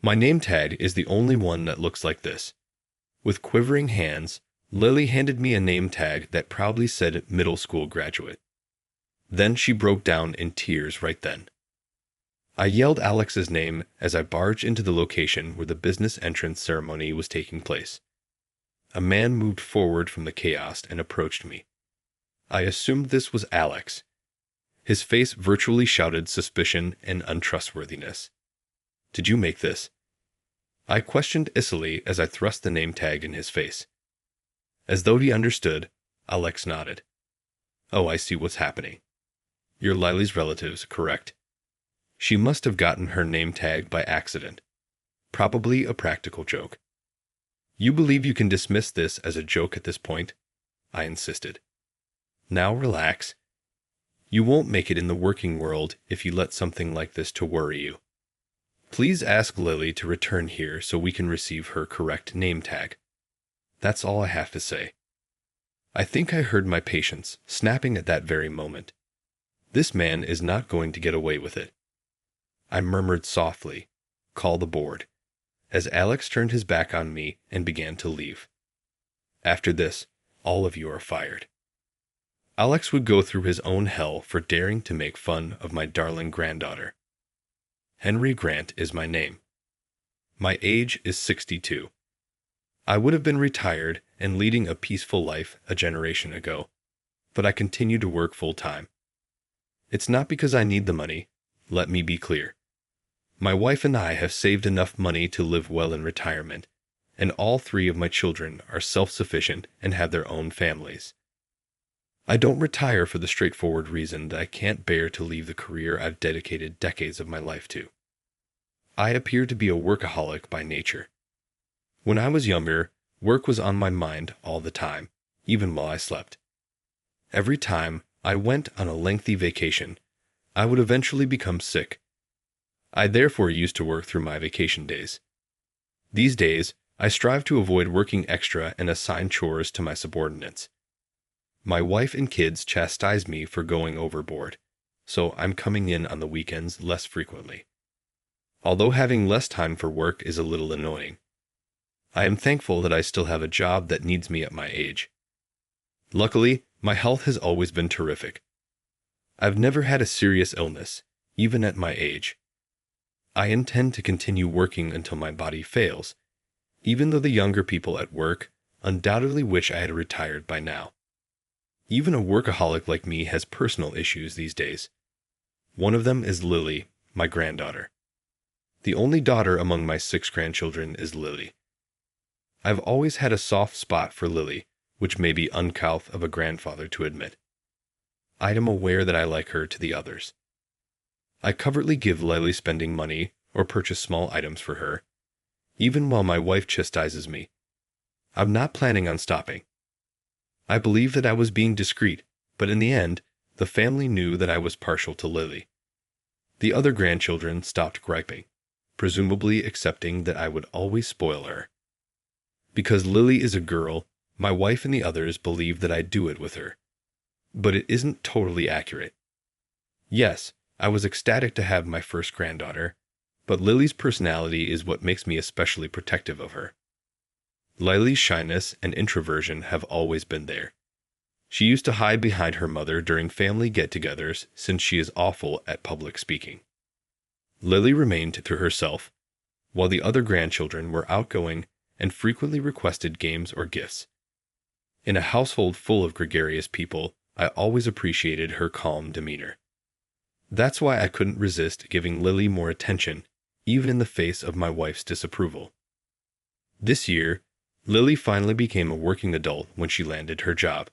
My name tag is the only one that looks like this. With quivering hands, Lily handed me a name tag that proudly said middle school graduate. Then she broke down in tears right then. I yelled Alex's name as I barged into the location where the business entrance ceremony was taking place. A man moved forward from the chaos and approached me. I assumed this was Alex. His face virtually shouted suspicion and untrustworthiness. "Did you make this?" I questioned Isili as I thrust the name tag in his face. As though he understood, Alex nodded. "Oh, I see what's happening. You're Lily's relatives, correct? She must have gotten her name tag by accident. Probably a practical joke." "You believe you can dismiss this as a joke at this point?" I insisted. "Now relax. You won't make it in the working world if you let something like this to worry you. Please ask Lily to return here so we can receive her correct name tag. That's all I have to say." I think I heard my patience snapping at that very moment. This man is not going to get away with it. I murmured softly, "Call the board," as Alex turned his back on me and began to leave. "After this, all of you are fired." Alex would go through his own hell for daring to make fun of my darling granddaughter. Henry Grant is my name. My age is 62. I would have been retired and leading a peaceful life a generation ago, but I continue to work full-time. It's not because I need the money, let me be clear. My wife and I have saved enough money to live well in retirement, and all 3 of my children are self-sufficient and have their own families. I don't retire for the straightforward reason that I can't bear to leave the career I've dedicated decades of my life to. I appear to be a workaholic by nature. When I was younger, work was on my mind all the time, even while I slept. Every time I went on a lengthy vacation, I would eventually become sick. I therefore used to work through my vacation days. These days, I strive to avoid working extra and assign chores to my subordinates. My wife and kids chastise me for going overboard, so I'm coming in on the weekends less frequently. Although having less time for work is a little annoying. I am thankful that I still have a job that needs me at my age. Luckily, my health has always been terrific. I've never had a serious illness, even at my age. I intend to continue working until my body fails, even though the younger people at work undoubtedly wish I had retired by now. Even a workaholic like me has personal issues these days. One of them is Lily, my granddaughter. The only daughter among my 6 grandchildren is Lily. I've always had a soft spot for Lily, which may be uncouth of a grandfather to admit. I am aware that I like her to the others. I covertly give Lily spending money or purchase small items for her, even while my wife chastises me. I'm not planning on stopping. I believe that I was being discreet, but in the end, the family knew that I was partial to Lily. The other grandchildren stopped griping, presumably accepting that I would always spoil her. Because Lily is a girl, my wife and the others believe that I do it with her. But it isn't totally accurate. Yes, I was ecstatic to have my first granddaughter, but Lily's personality is what makes me especially protective of her. Lily's shyness and introversion have always been there. She used to hide behind her mother during family get-togethers since she is awful at public speaking. Lily remained to herself, while the other grandchildren were outgoing and frequently requested games or gifts. In a household full of gregarious people, I always appreciated her calm demeanor. That's why I couldn't resist giving Lily more attention, even in the face of my wife's disapproval. This year, Lily finally became a working adult when she landed her job.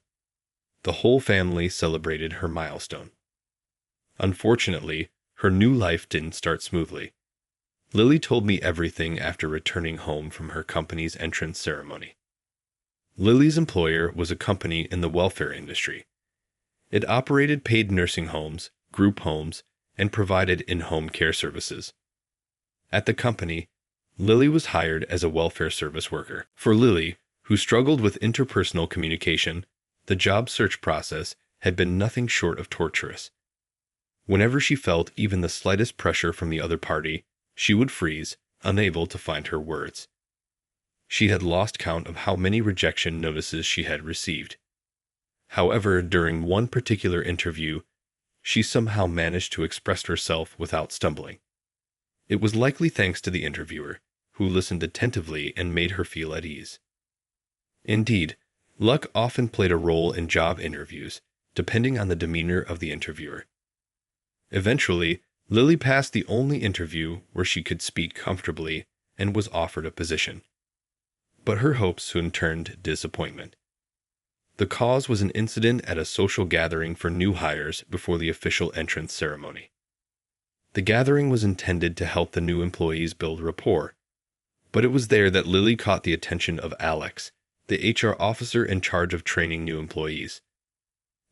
The whole family celebrated her milestone. Unfortunately, her new life didn't start smoothly. Lily told me everything after returning home from her company's entrance ceremony. Lily's employer was a company in the welfare industry. It operated paid nursing homes, group homes, and provided in-home care services. At the company, Lily was hired as a welfare service worker. For Lily, who struggled with interpersonal communication, the job search process had been nothing short of torturous. Whenever she felt even the slightest pressure from the other party, she would freeze, unable to find her words. She had lost count of how many rejection notices she had received. However, during one particular interview, she somehow managed to express herself without stumbling. It was likely thanks to the interviewer, who listened attentively and made her feel at ease. Indeed, luck often played a role in job interviews, depending on the demeanor of the interviewer. Eventually, Lily passed the only interview where she could speak comfortably and was offered a position. But her hopes soon turned to disappointment. The cause was an incident at a social gathering for new hires before the official entrance ceremony. The gathering was intended to help the new employees build rapport, but it was there that Lily caught the attention of Alex, the HR officer in charge of training new employees.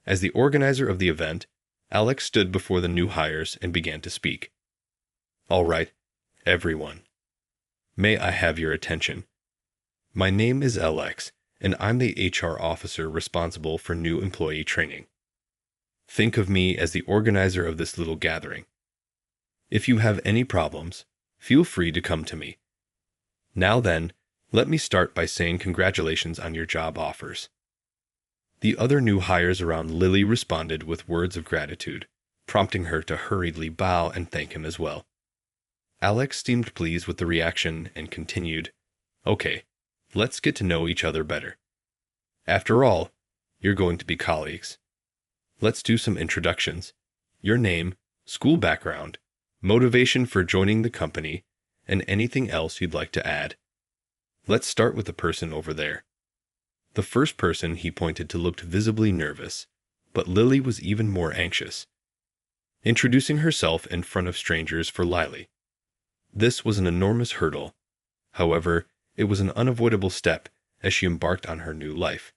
As the organizer of the event, Alex stood before the new hires and began to speak. "All right, everyone. May I have your attention? My name is Alex, and I'm the HR officer responsible for new employee training. Think of me as the organizer of this little gathering. If you have any problems, feel free to come to me. Now then, let me start by saying congratulations on your job offers." The other new hires around Lily responded with words of gratitude, prompting her to hurriedly bow and thank him as well. Alex seemed pleased with the reaction and continued, "Okay, let's get to know each other better. After all, you're going to be colleagues. Let's do some introductions. Your name, school background, motivation for joining the company, and anything else you'd like to add. Let's start with the person over there." The first person he pointed to looked visibly nervous, but Lily was even more anxious. Introducing herself in front of strangers for Lily. This was an enormous hurdle. However, it was an unavoidable step as she embarked on her new life.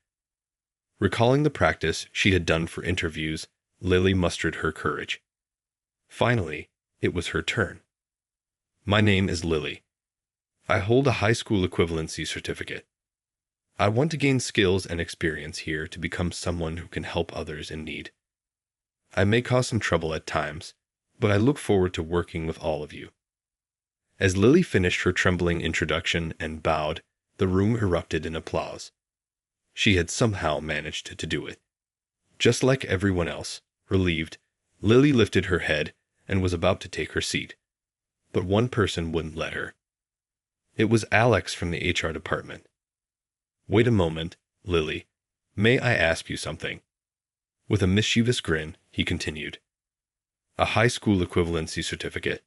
Recalling the practice she had done for interviews, Lily mustered her courage. Finally, it was her turn. "My name is Lily. I hold a high school equivalency certificate. I want to gain skills and experience here to become someone who can help others in need. I may cause some trouble at times, but I look forward to working with all of you." As Lily finished her trembling introduction and bowed, the room erupted in applause. She had somehow managed to do it. Just like everyone else, relieved, Lily lifted her head and was about to take her seat. But one person wouldn't let her. It was Alex from the HR department. "Wait a moment, Lily. May I ask you something?" With a mischievous grin, he continued. "A high school equivalency certificate.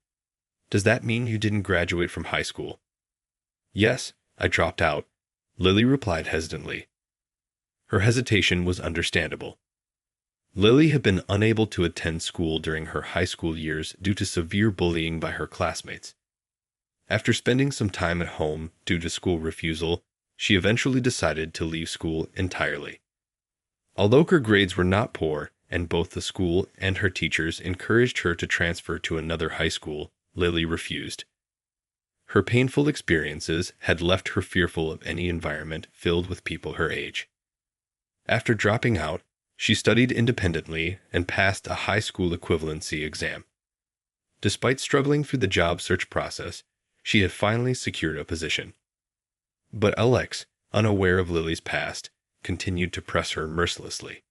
Does that mean you didn't graduate from high school?" "Yes, I dropped out," Lily replied hesitantly. Her hesitation was understandable. Lily had been unable to attend school during her high school years due to severe bullying by her classmates. After spending some time at home due to school refusal, she eventually decided to leave school entirely. Although her grades were not poor, and both the school and her teachers encouraged her to transfer to another high school, Lily refused. Her painful experiences had left her fearful of any environment filled with people her age. After dropping out, she studied independently and passed a high school equivalency exam. Despite struggling through the job search process, she had finally secured a position. But Alex, unaware of Lily's past, continued to press her mercilessly.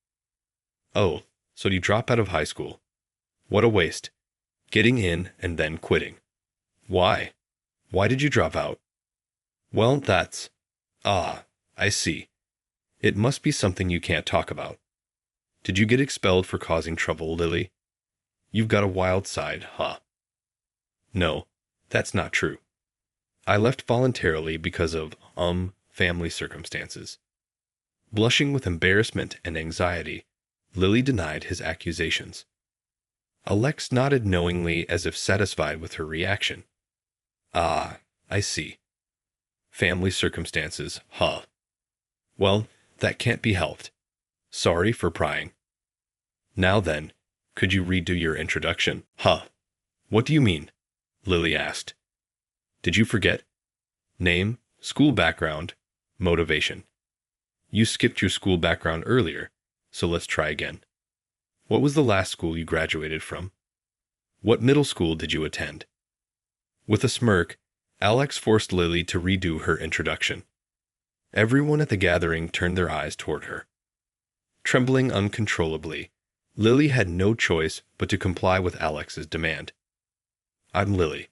"Oh, so you dropped out of high school. What a waste. Getting in and then quitting. Why? Why did you drop out?" "Well, that's... I see. It must be something you can't talk about. Did you get expelled for causing trouble, Lily? You've got a wild side, huh?" "No, that's not true. I left voluntarily because of, family circumstances." Blushing with embarrassment and anxiety, Lily denied his accusations. Alex nodded knowingly as if satisfied with her reaction. "Ah, I see. Family circumstances, huh? Well, that can't be helped. Sorry for prying. Now then, could you redo your introduction?" "Huh? What do you mean?" Lily asked. "Did you forget? Name, school background, motivation. You skipped your school background earlier, so let's try again. What was the last school you graduated from? What middle school did you attend?" With a smirk, Alex forced Lily to redo her introduction. Everyone at the gathering turned their eyes toward her. Trembling uncontrollably, Lily had no choice but to comply with Alex's demand. "I'm Lily.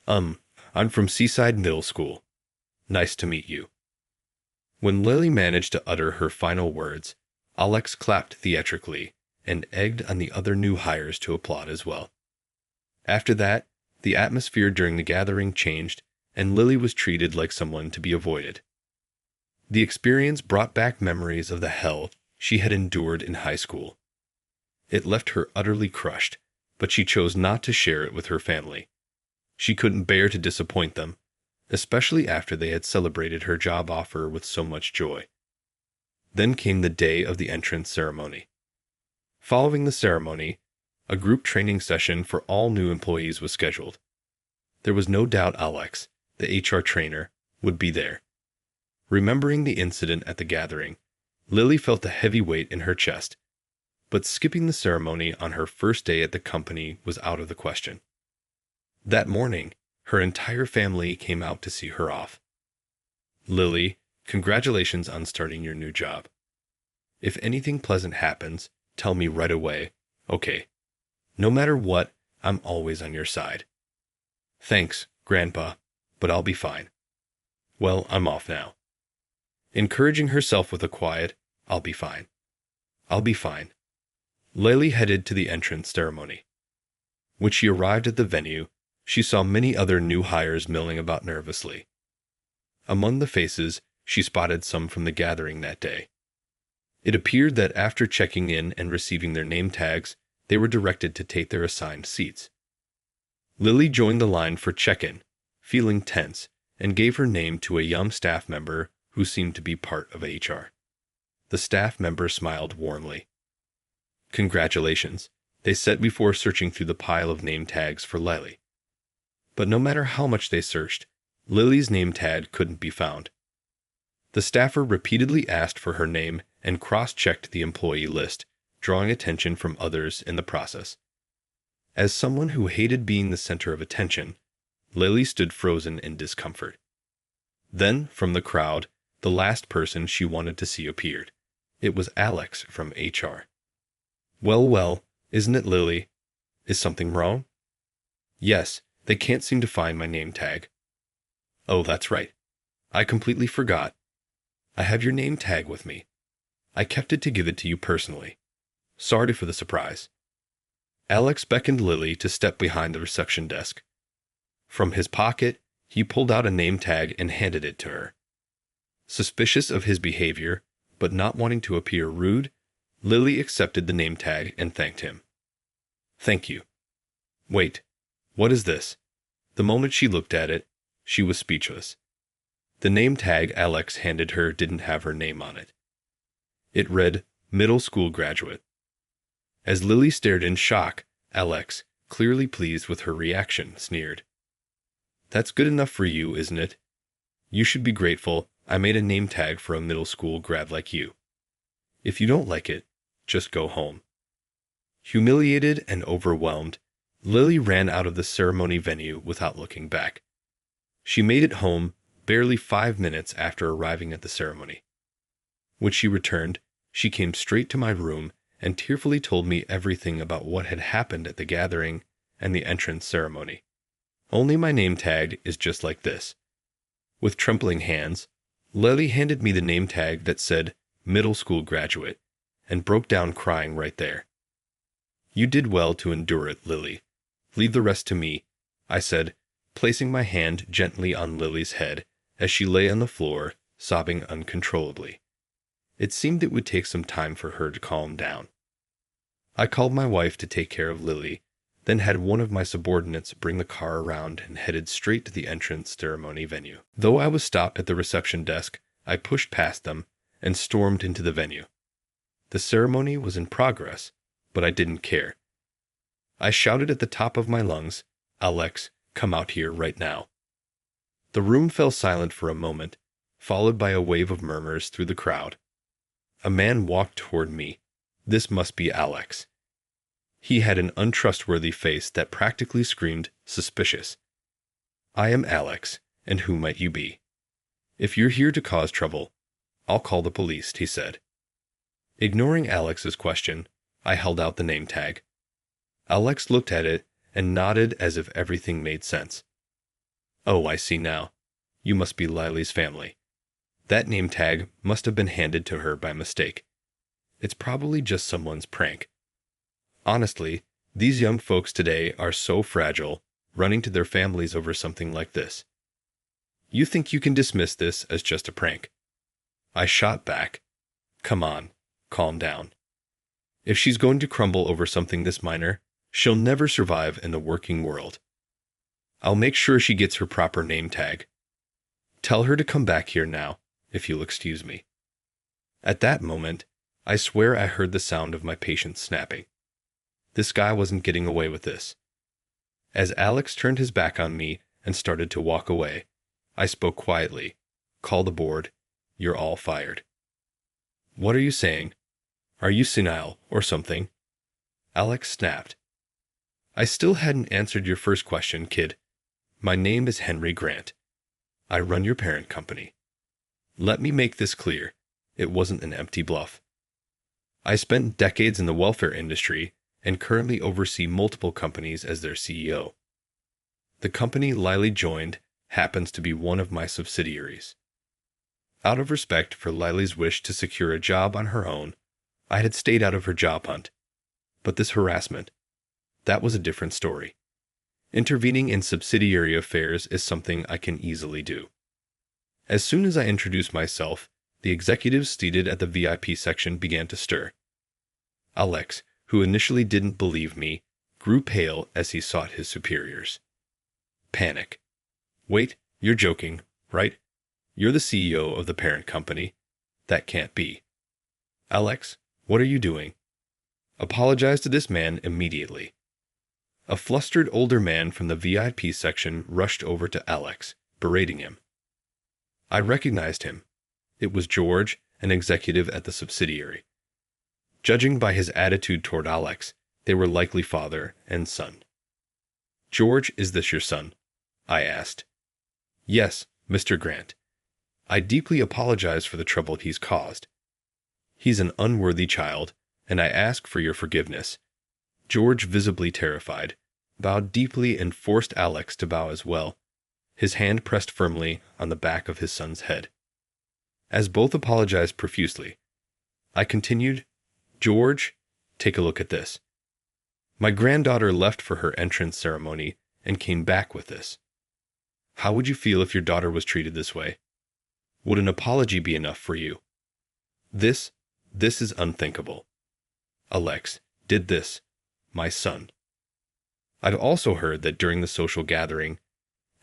I'm from Seaside Middle School. Nice to meet you." When Lily managed to utter her final words, Alex clapped theatrically and egged on the other new hires to applaud as well. After that, the atmosphere during the gathering changed, and Lily was treated like someone to be avoided. The experience brought back memories of the hell she had endured in high school. It left her utterly crushed, but she chose not to share it with her family. She couldn't bear to disappoint them, especially after they had celebrated her job offer with so much joy. Then came the day of the entrance ceremony. Following the ceremony, a group training session for all new employees was scheduled. There was no doubt Alex, the HR trainer, would be there. Remembering the incident at the gathering, Lily felt a heavy weight in her chest, but skipping the ceremony on her first day at the company was out of the question. That morning, her entire family came out to see her off. "Lily, congratulations on starting your new job. If anything pleasant happens, tell me right away, okay? No matter what, I'm always on your side." "Thanks, Grandpa, but I'll be fine. Well, I'm off now." Encouraging herself with a quiet, "I'll be fine. I'll be fine," Lily headed to the entrance ceremony. When she arrived at the venue, she saw many other new hires milling about nervously. Among the faces, she spotted some from the gathering that day. It appeared that after checking in and receiving their name tags, they were directed to take their assigned seats. Lily joined the line for check-in, feeling tense, and gave her name to a young staff member who seemed to be part of HR. The staff member smiled warmly. "Congratulations," they said before searching through the pile of name tags for Lily. But no matter how much they searched, Lily's name tag couldn't be found. The staffer repeatedly asked for her name and cross-checked the employee list, drawing attention from others in the process. As someone who hated being the center of attention, Lily stood frozen in discomfort. Then, from the crowd, the last person she wanted to see appeared. It was Alex from HR. Well, isn't it, Lily? Is something wrong?" "Yes, they can't seem to find my name tag." "Oh, that's right. I completely forgot. I have your name tag with me. I kept it to give it to you personally. Sorry for the surprise." Alex beckoned Lily to step behind the reception desk. From his pocket, he pulled out a name tag and handed it to her. Suspicious of his behavior, but not wanting to appear rude, Lily accepted the name tag and thanked him. "Thank you. Wait, what is this?" The moment she looked at it, she was speechless. The name tag Alex handed her didn't have her name on it. It read, "Middle School Graduate." As Lily stared in shock, Alex, clearly pleased with her reaction, sneered. "That's good enough for you, isn't it? You should be grateful I made a name tag for a middle school grad like you. If you don't like it, just go home." Humiliated and overwhelmed, Lily ran out of the ceremony venue without looking back. She made it home barely 5 minutes after arriving at the ceremony. When she returned, she came straight to my room and tearfully told me everything about what had happened at the gathering and the entrance ceremony. Only my name tag is just like this. With trembling hands, Lily handed me the name tag that said "Middle School Graduate" and broke down crying right there. "You did well to endure it, Lily. Leave the rest to me," I said, placing my hand gently on Lily's head as she lay on the floor, sobbing uncontrollably. It seemed it would take some time for her to calm down. I called my wife to take care of Lily, then had one of my subordinates bring the car around and headed straight to the entrance ceremony venue. Though I was stopped at the reception desk, I pushed past them and stormed into the venue. The ceremony was in progress, but I didn't care. I shouted at the top of my lungs, "Alex, come out here right now." The room fell silent for a moment, followed by a wave of murmurs through the crowd. A man walked toward me. This must be Alex. He had an untrustworthy face that practically screamed suspicious. I am Alex, and who might you be? If you're here to cause trouble, I'll call the police, he said. Ignoring Alex's question, I held out the name tag. Alex looked at it and nodded as if everything made sense. Oh, I see now. You must be Lily's family. That name tag must have been handed to her by mistake. It's probably just someone's prank. Honestly, these young folks today are so fragile, running to their families over something like this. You think you can dismiss this as just a prank? I shot back. Come on, calm down. If she's going to crumble over something this minor, she'll never survive in the working world. I'll make sure she gets her proper name tag. Tell her to come back here now, if you'll excuse me. At that moment, I swear I heard the sound of my patient snapping. This guy wasn't getting away with this. As Alex turned his back on me and started to walk away, I spoke quietly. Call the board. You're all fired. What are you saying? Are you senile or something? Alex snapped. I still hadn't answered your first question, kid. My name is Henry Grant. I run your parent company. Let me make this clear. It wasn't an empty bluff. I spent decades in the welfare industry and currently oversee multiple companies as their CEO. The company Lily joined happens to be one of my subsidiaries. Out of respect for Lily's wish to secure a job on her own, I had stayed out of her job hunt. But this harassment, that was a different story. Intervening in subsidiary affairs is something I can easily do. As soon as I introduced myself, the executives seated at the VIP section began to stir. Alex, who initially didn't believe me, grew pale as he sought his superiors. Panic. Wait, you're joking, right? You're the CEO of the parent company. That can't be. Alex, what are you doing? Apologize to this man immediately. A flustered older man from the VIP section rushed over to Alex, berating him. I recognized him. It was George, an executive at the subsidiary. Judging by his attitude toward Alex, they were likely father and son. George, is this your son? I asked. Yes, Mr. Grant. I deeply apologize for the trouble he's caused. He's an unworthy child, and I ask for your forgiveness. George, visibly terrified, bowed deeply and forced Alex to bow as well, his hand pressed firmly on the back of his son's head. As both apologized profusely, I continued, George, take a look at this. My granddaughter left for her entrance ceremony and came back with this. How would you feel if your daughter was treated this way? Would an apology be enough for you? This is unthinkable. Alex did this, my son. I've also heard that during the social gathering,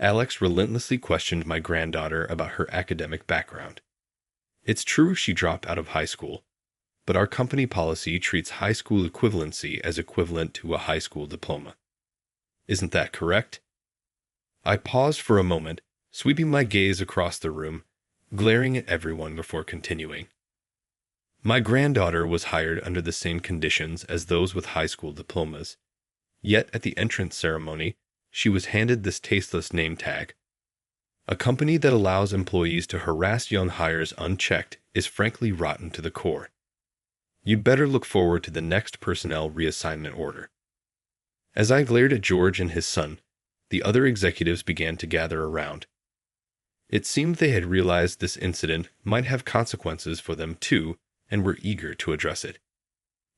Alex relentlessly questioned my granddaughter about her academic background. It's true she dropped out of high school, but our company policy treats high school equivalency as equivalent to a high school diploma. Isn't that correct? I paused for a moment, sweeping my gaze across the room, glaring at everyone before continuing. My granddaughter was hired under the same conditions as those with high school diplomas, yet at the entrance ceremony, she was handed this tasteless name tag. A company that allows employees to harass young hires unchecked is frankly rotten to the core. You'd better look forward to the next personnel reassignment order. As I glared at George and his son, the other executives began to gather around. It seemed they had realized this incident might have consequences for them too, and were eager to address it.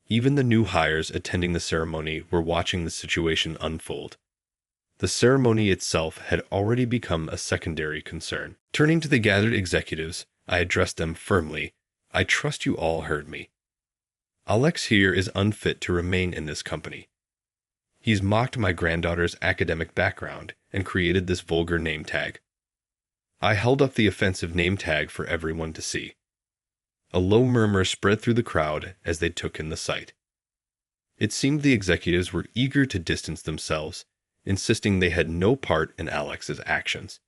Even the new hires attending the ceremony were watching the situation unfold. The ceremony itself had already become a secondary concern. Turning to the gathered executives, I addressed them firmly. I trust you all heard me. Alex here is unfit to remain in this company. He's mocked my granddaughter's academic background and created this vulgar name tag. I held up the offensive name tag for everyone to see. A low murmur spread through the crowd as they took in the sight. It seemed the executives were eager to distance themselves, insisting they had no part in Alex's actions.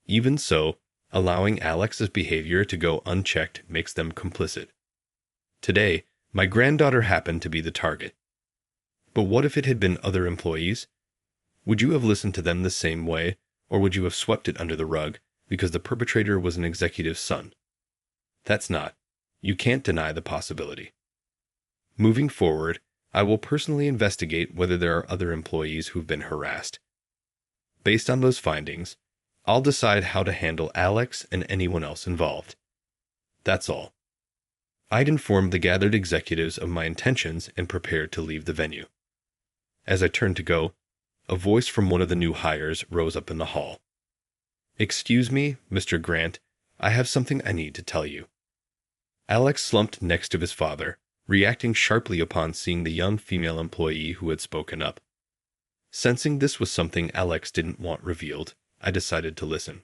Even so, allowing Alex's behavior to go unchecked makes them complicit. Today, my granddaughter happened to be the target. But what if it had been other employees? Would you have listened to them the same way, Or would you have swept it under the rug because the perpetrator was an executive's son? That's not. You can't deny the possibility. Moving forward, I will personally investigate whether there are other employees who've been harassed. Based on those findings, I'll decide how to handle Alex and anyone else involved. That's all. I'd informed the gathered executives of my intentions and prepared to leave the venue. As I turned to go, a voice from one of the new hires rose up in the hall. "Excuse me, Mr. Grant, I have something I need to tell you." Alex slumped next to his father, reacting sharply upon seeing the young female employee who had spoken up. Sensing this was something Alex didn't want revealed, I decided to listen.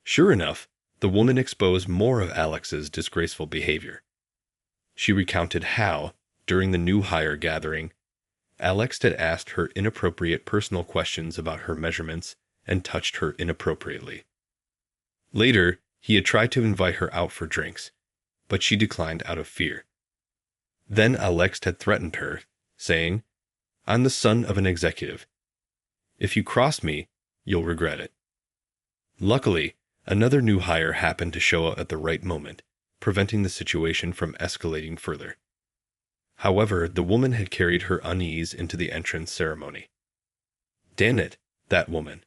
Sure enough, the woman exposed more of Alex's disgraceful behavior. She recounted how, during the new hire gathering, Alex had asked her inappropriate personal questions about her measurements and touched her inappropriately. Later, he had tried to invite her out for drinks, but she declined out of fear. Then Alex had threatened her, saying, "I'm the son of an executive. If you cross me, you'll regret it." Luckily, another new hire happened to show up at the right moment, preventing the situation from escalating further. However, the woman had carried her unease into the entrance ceremony. "Damn it, that woman.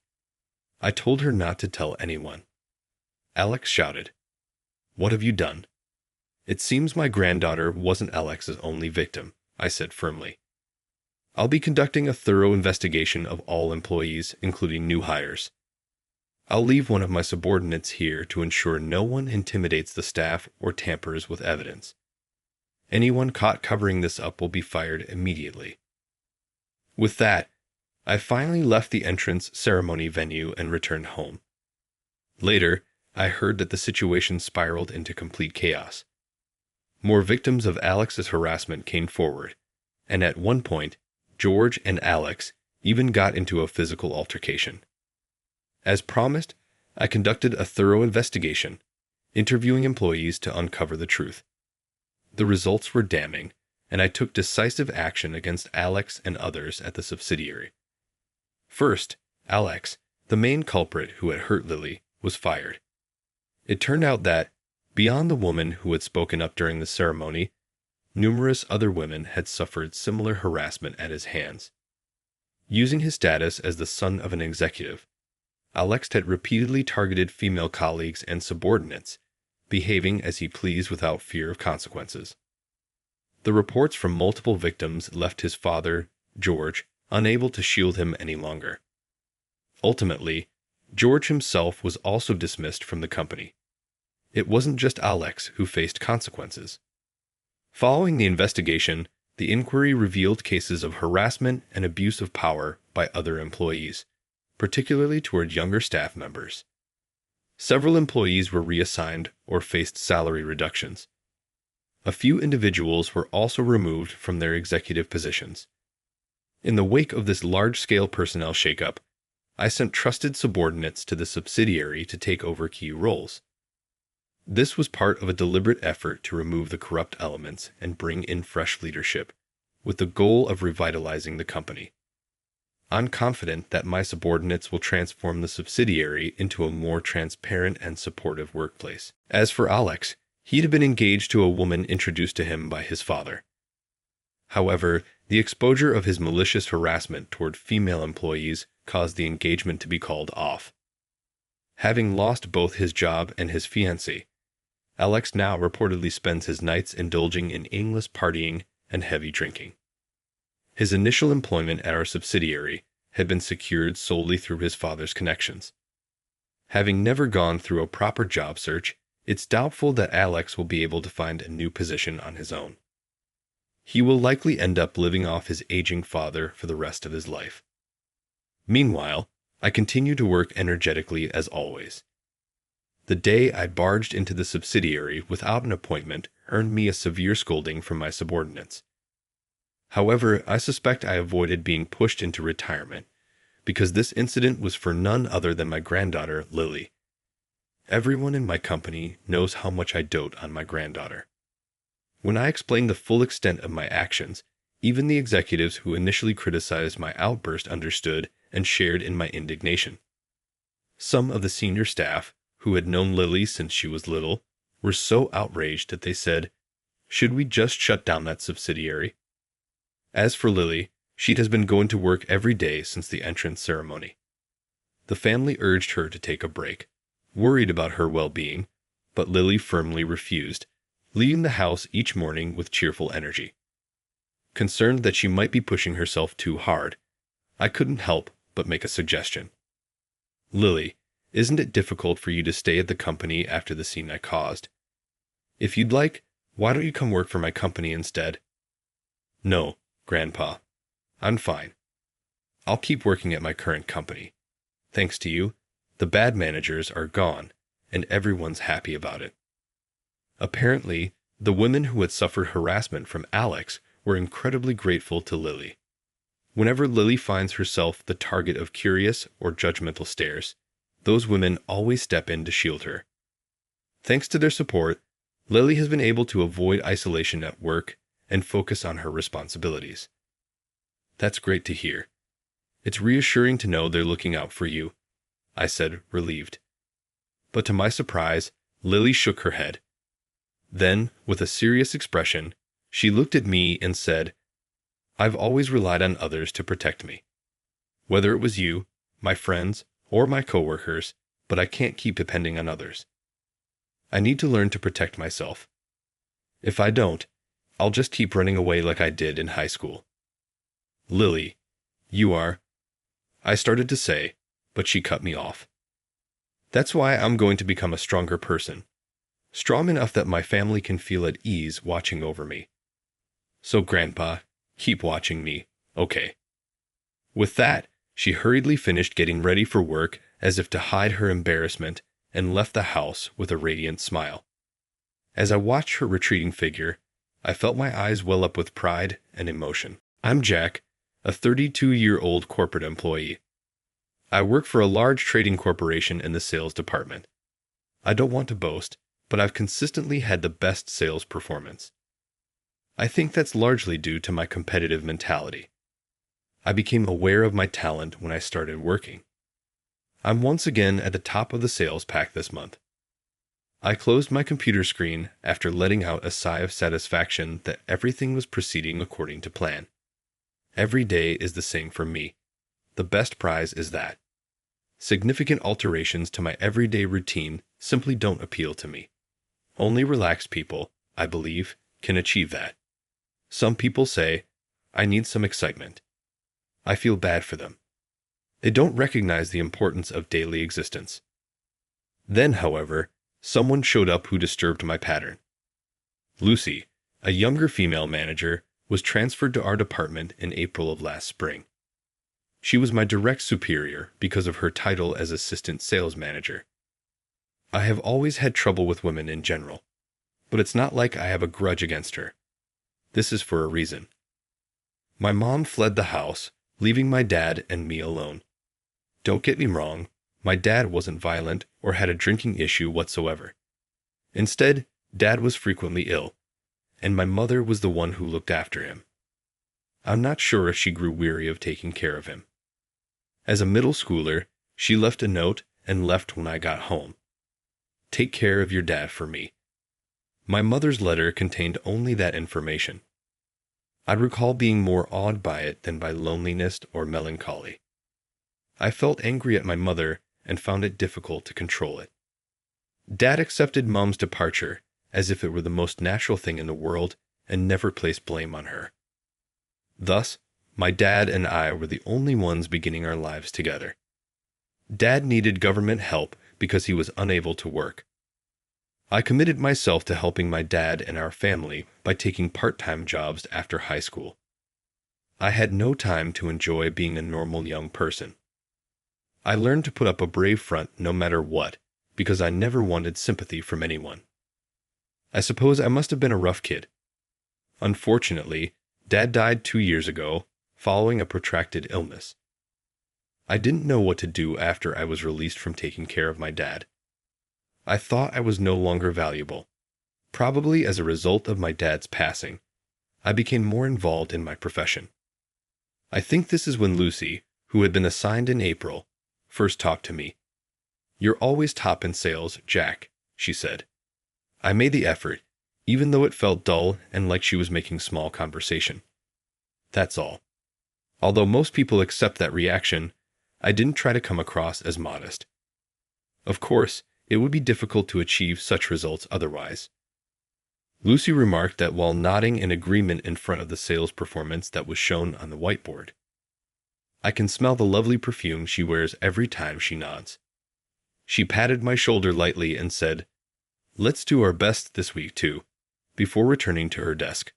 I told her not to tell anyone." Alex shouted, "What have you done?" "It seems my granddaughter wasn't Alex's only victim," I said firmly. "I'll be conducting a thorough investigation of all employees, including new hires. I'll leave one of my subordinates here to ensure no one intimidates the staff or tampers with evidence. Anyone caught covering this up will be fired immediately." With that, I finally left the entrance ceremony venue and returned home. Later, I heard that the situation spiraled into complete chaos. More victims of Alex's harassment came forward, and at one point, George and Alex even got into a physical altercation. As promised, I conducted a thorough investigation, interviewing employees to uncover the truth. The results were damning, and I took decisive action against Alex and others at the subsidiary. First, Alex, the main culprit who had hurt Lily, was fired. It turned out that, beyond the woman who had spoken up during the ceremony, numerous other women had suffered similar harassment at his hands. Using his status as the son of an executive, Alex had repeatedly targeted female colleagues and subordinates, behaving as he pleased without fear of consequences. The reports from multiple victims left his father, George, unable to shield him any longer. Ultimately, George himself was also dismissed from the company. It wasn't just Alex who faced consequences. Following the investigation, the inquiry revealed cases of harassment and abuse of power by other employees, particularly toward younger staff members. Several employees were reassigned or faced salary reductions. A few individuals were also removed from their executive positions. In the wake of this large-scale personnel shakeup, I sent trusted subordinates to the subsidiary to take over key roles. This was part of a deliberate effort to remove the corrupt elements and bring in fresh leadership, with the goal of revitalizing the company. I'm confident that my subordinates will transform the subsidiary into a more transparent and supportive workplace. As for Alex, he'd been engaged to a woman introduced to him by his father. However, the exposure of his malicious harassment toward female employees caused the engagement to be called off. Having lost both his job and his fiancée, Alex now reportedly spends his nights indulging in aimless partying and heavy drinking. His initial employment at our subsidiary had been secured solely through his father's connections. Having never gone through a proper job search, it's doubtful that Alex will be able to find a new position on his own. He will likely end up living off his aging father for the rest of his life. Meanwhile, I continue to work energetically as always. The day I barged into the subsidiary without an appointment earned me a severe scolding from my subordinates. However, I suspect I avoided being pushed into retirement, because this incident was for none other than my granddaughter, Lily. Everyone in my company knows how much I dote on my granddaughter. When I explained the full extent of my actions, even the executives who initially criticized my outburst understood and shared in my indignation. Some of the senior staff, who had known Lily since she was little, were so outraged that they said, "Should we just shut down that subsidiary?" As for Lily, she has been going to work every day since the entrance ceremony. The family urged her to take a break, worried about her well-being, but Lily firmly refused, leaving the house each morning with cheerful energy. Concerned that she might be pushing herself too hard, I couldn't help but make a suggestion. "Lily, isn't it difficult for you to stay at the company after the scene I caused? If you'd like, why don't you come work for my company instead?" "No, Grandpa. I'm fine. I'll keep working at my current company. Thanks to you, the bad managers are gone, and everyone's happy about it." Apparently, the women who had suffered harassment from Alex were incredibly grateful to Lily. Whenever Lily finds herself the target of curious or judgmental stares, those women always step in to shield her. Thanks to their support, Lily has been able to avoid isolation at work and focus on her responsibilities. "That's great to hear. It's reassuring to know they're looking out for you," I said, relieved. But to my surprise, Lily shook her head. Then, with a serious expression, she looked at me and said, "I've always relied on others to protect me. Whether it was you, my friends, or my coworkers, but I can't keep depending on others. I need to learn to protect myself. If I don't, I'll just keep running away like I did in high school." "Lily, you are—" I started to say, but she cut me off. "That's why I'm going to become a stronger person. Strong enough that my family can feel at ease watching over me. So, Grandpa, keep watching me, okay?" With that, she hurriedly finished getting ready for work as if to hide her embarrassment and left the house with a radiant smile. As I watched her retreating figure, I felt my eyes well up with pride and emotion. I'm Jack, a 32-year-old corporate employee. I work for a large trading corporation in the sales department. I don't want to boast, but I've consistently had the best sales performance. I think that's largely due to my competitive mentality. I became aware of my talent when I started working. I'm once again at the top of the sales pack this month. I closed my computer screen after letting out a sigh of satisfaction that everything was proceeding according to plan. Every day is the same for me. The best prize is that. Significant alterations to my everyday routine simply don't appeal to me. Only relaxed people, I believe, can achieve that. Some people say, "I need some excitement." I feel bad for them. They don't recognize the importance of daily existence. Then, however, someone showed up who disturbed my pattern. Lucy, a younger female manager, was transferred to our department in April of last spring. She was my direct superior because of her title as assistant sales manager. I have always had trouble with women in general, but it's not like I have a grudge against her. This is for a reason. My mom fled the house, leaving my dad and me alone. Don't get me wrong, my dad wasn't violent or had a drinking issue whatsoever. Instead, Dad was frequently ill, and my mother was the one who looked after him. I'm not sure if she grew weary of taking care of him. As a middle schooler, she left a note and left when I got home. "Take care of your dad for me." My mother's letter contained only that information. I recall being more awed by it than by loneliness or melancholy. I felt angry at my mother and found it difficult to control it. Dad accepted Mom's departure as if it were the most natural thing in the world and never placed blame on her. Thus, my dad and I were the only ones beginning our lives together. Dad needed government help because he was unable to work. I committed myself to helping my dad and our family by taking part-time jobs after high school. I had no time to enjoy being a normal young person. I learned to put up a brave front no matter what, because I never wanted sympathy from anyone. I suppose I must have been a rough kid. Unfortunately, Dad died 2 years ago, following a protracted illness. I didn't know what to do after I was released from taking care of my dad. I thought I was no longer valuable. Probably as a result of my dad's passing, I became more involved in my profession. I think this is when Lucy, who had been assigned in April, first talked to me. "You're always top in sales, Jack," she said. I made the effort, even though it felt dull and like she was making small conversation. That's all. Although most people accept that reaction, I didn't try to come across as modest. Of course, it would be difficult to achieve such results otherwise. Lucy remarked that while nodding in agreement in front of the sales performance that was shown on the whiteboard. I can smell the lovely perfume she wears every time she nods. She patted my shoulder lightly and said, "Let's do our best this week too," before returning to her desk.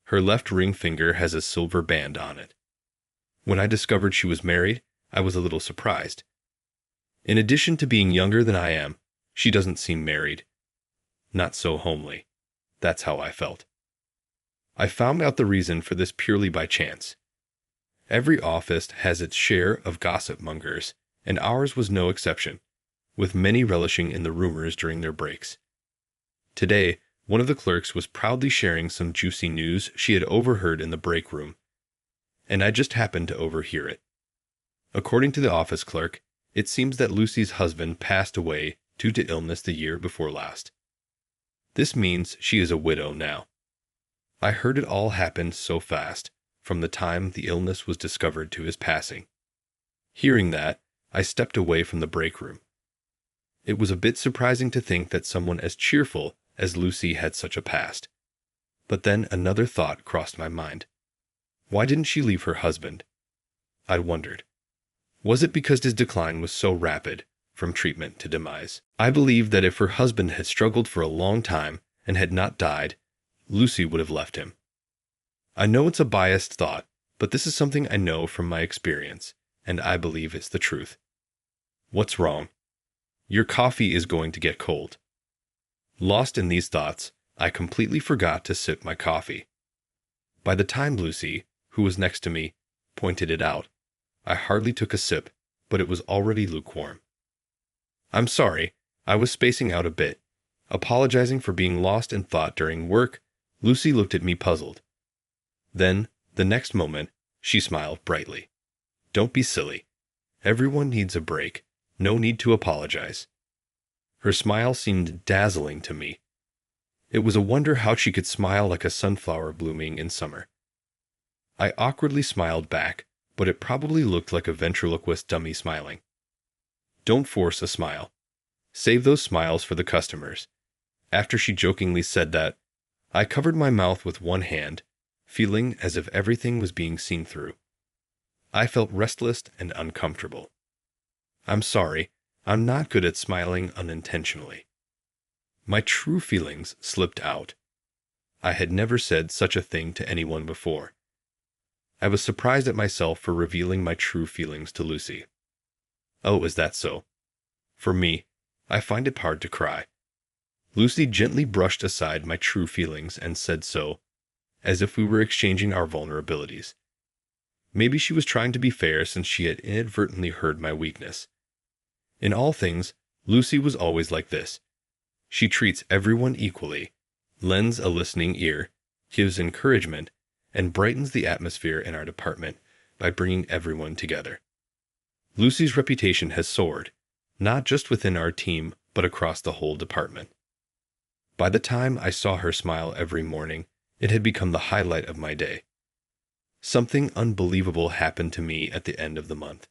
Her left ring finger has a silver band on it. When I discovered she was married, I was a little surprised. In addition to being younger than I am, she doesn't seem married. Not so homely. That's how I felt. I found out the reason for this purely by chance. Every office has its share of gossip mongers, and ours was no exception, with many relishing in the rumors during their breaks. Today, one of the clerks was proudly sharing some juicy news she had overheard in the break room, and I just happened to overhear it. According to the office clerk, it seems that Lucy's husband passed away due to illness the year before last. This means she is a widow now. I heard it all happened so fast, from the time the illness was discovered to his passing. Hearing that, I stepped away from the break room. It was a bit surprising to think that someone as cheerful as Lucy had such a past. But then another thought crossed my mind. Why didn't she leave her husband? I wondered. Was it because his decline was so rapid, from treatment to demise? I believe that if her husband had struggled for a long time and had not died, Lucy would have left him. I know it's a biased thought, but this is something I know from my experience, and I believe it's the truth. What's wrong? Your coffee is going to get cold. Lost in these thoughts, I completely forgot to sip my coffee. By the time Lucy, who was next to me, pointed it out, I hardly took a sip, but it was already lukewarm. I'm sorry, I was spacing out a bit. Apologizing for being lost in thought during work, Lucy looked at me puzzled. Then, the next moment, she smiled brightly. Don't be silly. Everyone needs a break. No need to apologize. Her smile seemed dazzling to me. It was a wonder how she could smile like a sunflower blooming in summer. I awkwardly smiled back, but it probably looked like a ventriloquist dummy smiling. Don't force a smile. Save those smiles for the customers. After she jokingly said that, I covered my mouth with one hand, feeling as if everything was being seen through. I felt restless and uncomfortable. I'm sorry, I'm not good at smiling unintentionally. My true feelings slipped out. I had never said such a thing to anyone before. I was surprised at myself for revealing my true feelings to Lucy. Oh, is that so? For me, I find it hard to cry. Lucy gently brushed aside my true feelings and said so, as if we were exchanging our vulnerabilities. Maybe she was trying to be fair since she had inadvertently heard my weakness. In all things, Lucy was always like this. She treats everyone equally, lends a listening ear, gives encouragement, and brightens the atmosphere in our department by bringing everyone together. Lucy's reputation has soared, not just within our team, but across the whole department. By the time I saw her smile every morning, it had become the highlight of my day. Something unbelievable happened to me at the end of the month.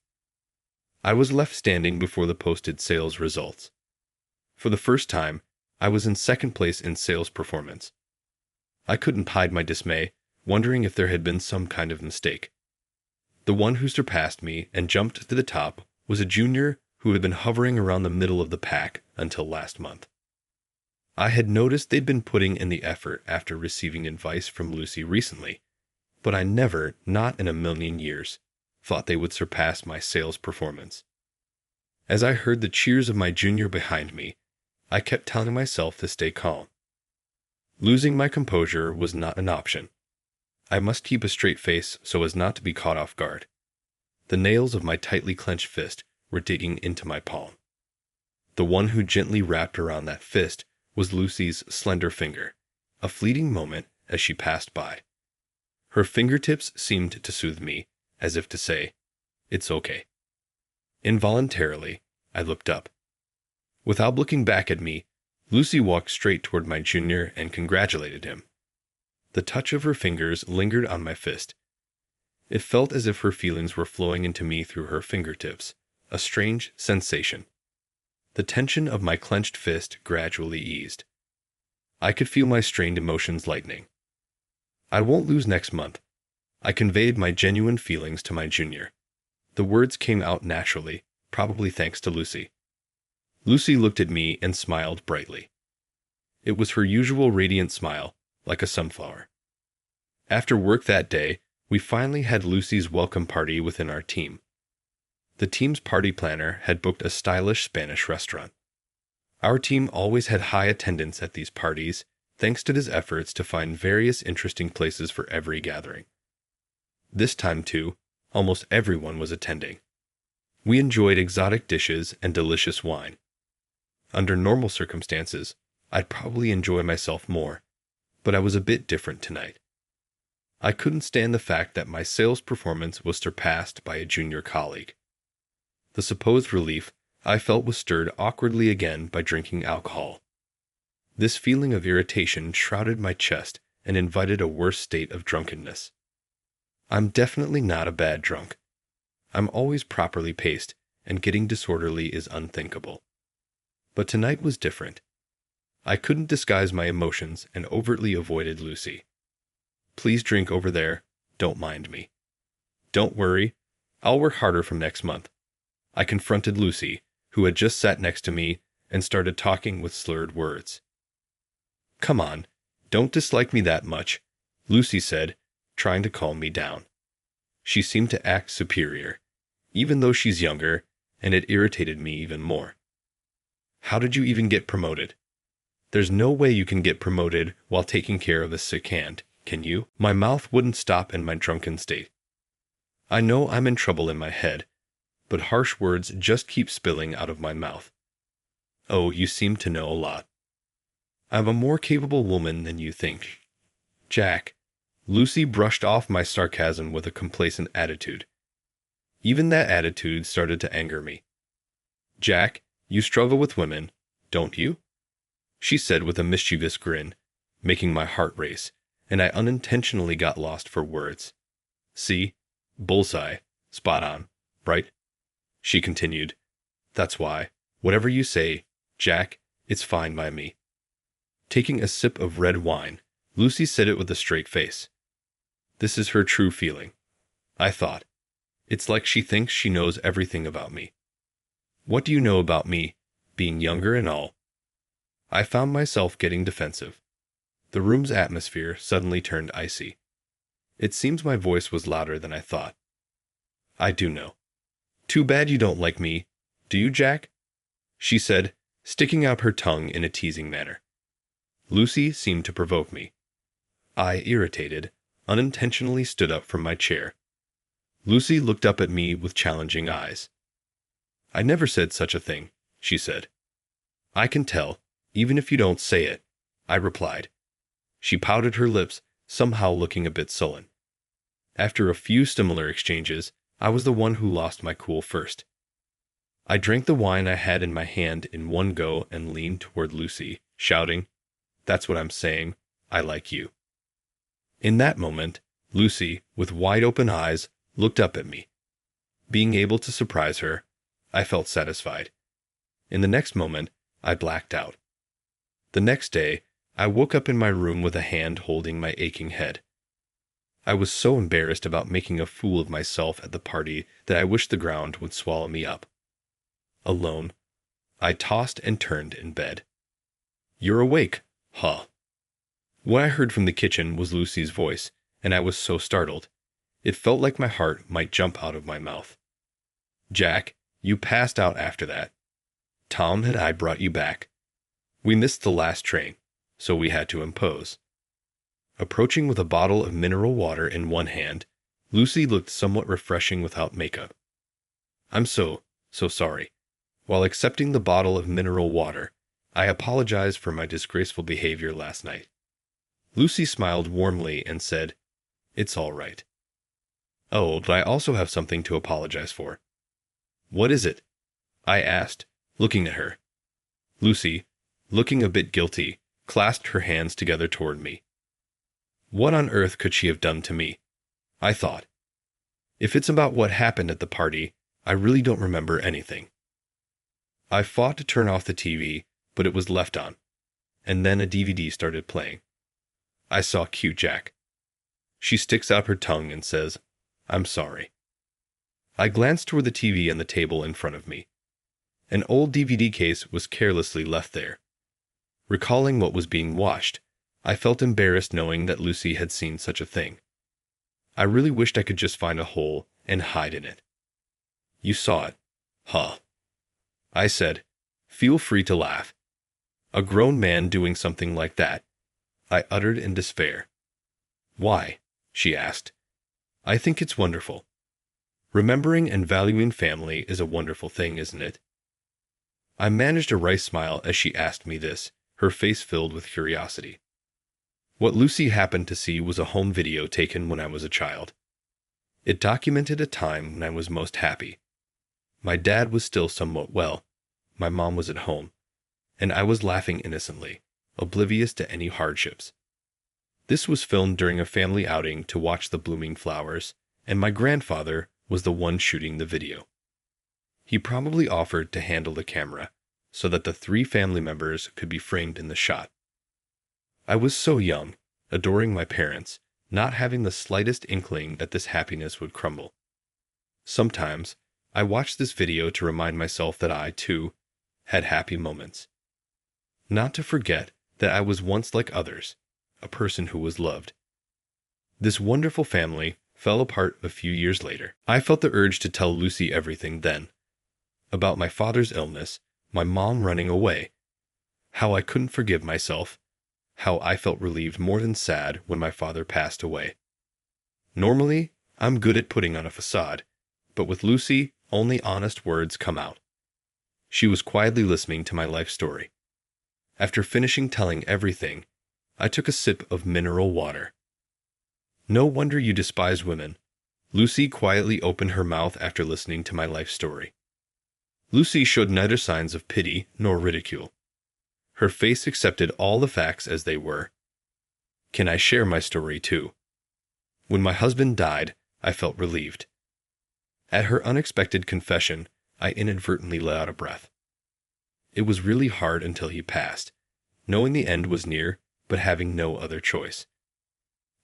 I was left standing before the posted sales results. For the first time, I was in second place in sales performance. I couldn't hide my dismay, wondering if there had been some kind of mistake. The one who surpassed me and jumped to the top was a junior who had been hovering around the middle of the pack until last month. I had noticed they'd been putting in the effort after receiving advice from Lucy recently, but I never, not in a million years, thought they would surpass my sales performance. As I heard the cheers of my junior behind me, I kept telling myself to stay calm. Losing my composure was not an option. I must keep a straight face so as not to be caught off guard. The nails of my tightly clenched fist were digging into my palm. The one who gently wrapped around that fist was Lucy's slender finger, a fleeting moment as she passed by. Her fingertips seemed to soothe me, as if to say, "It's okay." Involuntarily, I looked up. Without looking back at me, Lucy walked straight toward my junior and congratulated him. The touch of her fingers lingered on my fist. It felt as if her feelings were flowing into me through her fingertips, a strange sensation. The tension of my clenched fist gradually eased. I could feel my strained emotions lightening. "I won't lose next month." I conveyed my genuine feelings to my junior. The words came out naturally, probably thanks to Lucy. Lucy looked at me and smiled brightly. It was her usual radiant smile, like a sunflower. After work that day, we finally had Lucy's welcome party within our team. The team's party planner had booked a stylish Spanish restaurant. Our team always had high attendance at these parties, thanks to his efforts to find various interesting places for every gathering. This time, too, almost everyone was attending. We enjoyed exotic dishes and delicious wine. Under normal circumstances, I'd probably enjoy myself more, but I was a bit different tonight. I couldn't stand the fact that my sales performance was surpassed by a junior colleague. The supposed relief I felt was stirred awkwardly again by drinking alcohol. This feeling of irritation shrouded my chest and invited a worse state of drunkenness. I'm definitely not a bad drunk. I'm always properly paced, and getting disorderly is unthinkable. But tonight was different. I couldn't disguise my emotions and overtly avoided Lucy. "Please drink over there. Don't mind me." "Don't worry. I'll work harder from next month." I confronted Lucy, who had just sat next to me, and started talking with slurred words. "Come on, don't dislike me that much," Lucy said, trying to calm me down. She seemed to act superior, even though she's younger, and it irritated me even more. "How did you even get promoted?" "There's no way you can get promoted while taking care of a sick hand, can you?" My mouth wouldn't stop in my drunken state. I know I'm in trouble in my head, but harsh words just keep spilling out of my mouth. "Oh, you seem to know a lot." "I'm a more capable woman than you think." "Jack." Lucy brushed off my sarcasm with a complacent attitude. Even that attitude started to anger me. "Jack, you struggle with women, don't you?" she said with a mischievous grin, making my heart race, and I unintentionally got lost for words. "See? Bullseye. Spot on. Right?" she continued. "That's why. Whatever you say, Jack, it's fine by me." Taking a sip of red wine, Lucy said it with a straight face. This is her true feeling, I thought. It's like she thinks she knows everything about me. "What do you know about me, being younger and all?" I found myself getting defensive. The room's atmosphere suddenly turned icy. It seems my voice was louder than I thought. "I do know." "Too bad you don't like me, do you, Jack?" she said, sticking out her tongue in a teasing manner. Lucy seemed to provoke me. I, irritated, unintentionally stood up from my chair. Lucy looked up at me with challenging eyes. "I never said such a thing," she said. "I can tell, even if you don't say it," I replied. She pouted her lips, somehow looking a bit sullen. After a few similar exchanges, I was the one who lost my cool first. I drank the wine I had in my hand in one go and leaned toward Lucy, shouting, "That's what I'm saying. I like you." In that moment, Lucy, with wide-open eyes, looked up at me. Being able to surprise her, I felt satisfied. In the next moment, I blacked out. The next day, I woke up in my room with a hand holding my aching head. I was so embarrassed about making a fool of myself at the party that I wished the ground would swallow me up. Alone, I tossed and turned in bed. "You're awake, huh?" What I heard from the kitchen was Lucy's voice, and I was so startled. It felt like my heart might jump out of my mouth. "Jack, you passed out after that. Tom and I brought you back. We missed the last train, so we had to impose." Approaching with a bottle of mineral water in one hand, Lucy looked somewhat refreshing without makeup. "I'm so sorry." While accepting the bottle of mineral water, I apologized for my disgraceful behavior last night. Lucy smiled warmly and said, "It's all right." "Oh, but I also have something to apologize for." "What is it?" I asked, looking at her. Lucy, looking a bit guilty, clasped her hands together toward me. What on earth could she have done to me? I thought. If it's about what happened at the party, I really don't remember anything. I fought to turn off the TV, but it was left on. And then a DVD started playing. I saw Cute Jack. She sticks out her tongue and says, "I'm sorry." I glanced toward the TV on the table in front of me. An old DVD case was carelessly left there. Recalling what was being watched, I felt embarrassed knowing that Lucy had seen such a thing. I really wished I could just find a hole and hide in it. "You saw it, huh?" I said. "Feel free to laugh." A grown man doing something like that, I uttered in despair. "Why?" she asked. "I think it's wonderful. Remembering and valuing family is a wonderful thing, isn't it?" I managed a wry smile as she asked me this, her face filled with curiosity. What Lucy happened to see was a home video taken when I was a child. It documented a time when I was most happy. My dad was still somewhat well, my mom was at home, and I was laughing innocently, oblivious to any hardships. This was filmed during a family outing to watch the blooming flowers, and my grandfather was the one shooting the video. He probably offered to handle the camera, so that the 3 family members could be framed in the shot. I was so young, adoring my parents, not having the slightest inkling that this happiness would crumble. Sometimes, I watched this video to remind myself that I, too, had happy moments. Not to forget that I was once like others, a person who was loved. This wonderful family fell apart a few years later. I felt the urge to tell Lucy everything then. About my father's illness, my mom running away, how I couldn't forgive myself, how I felt relieved more than sad when my father passed away. Normally, I'm good at putting on a facade, but with Lucy, only honest words come out. She was quietly listening to my life story. After finishing telling everything, I took a sip of mineral water. "No wonder you despise women." Lucy quietly opened her mouth after listening to my life story. Lucy showed neither signs of pity nor ridicule. Her face accepted all the facts as they were. Can I share my story too? When my husband died, I felt relieved. At her unexpected confession, I inadvertently let out a breath. It was really hard until he passed, knowing the end was near, but having no other choice.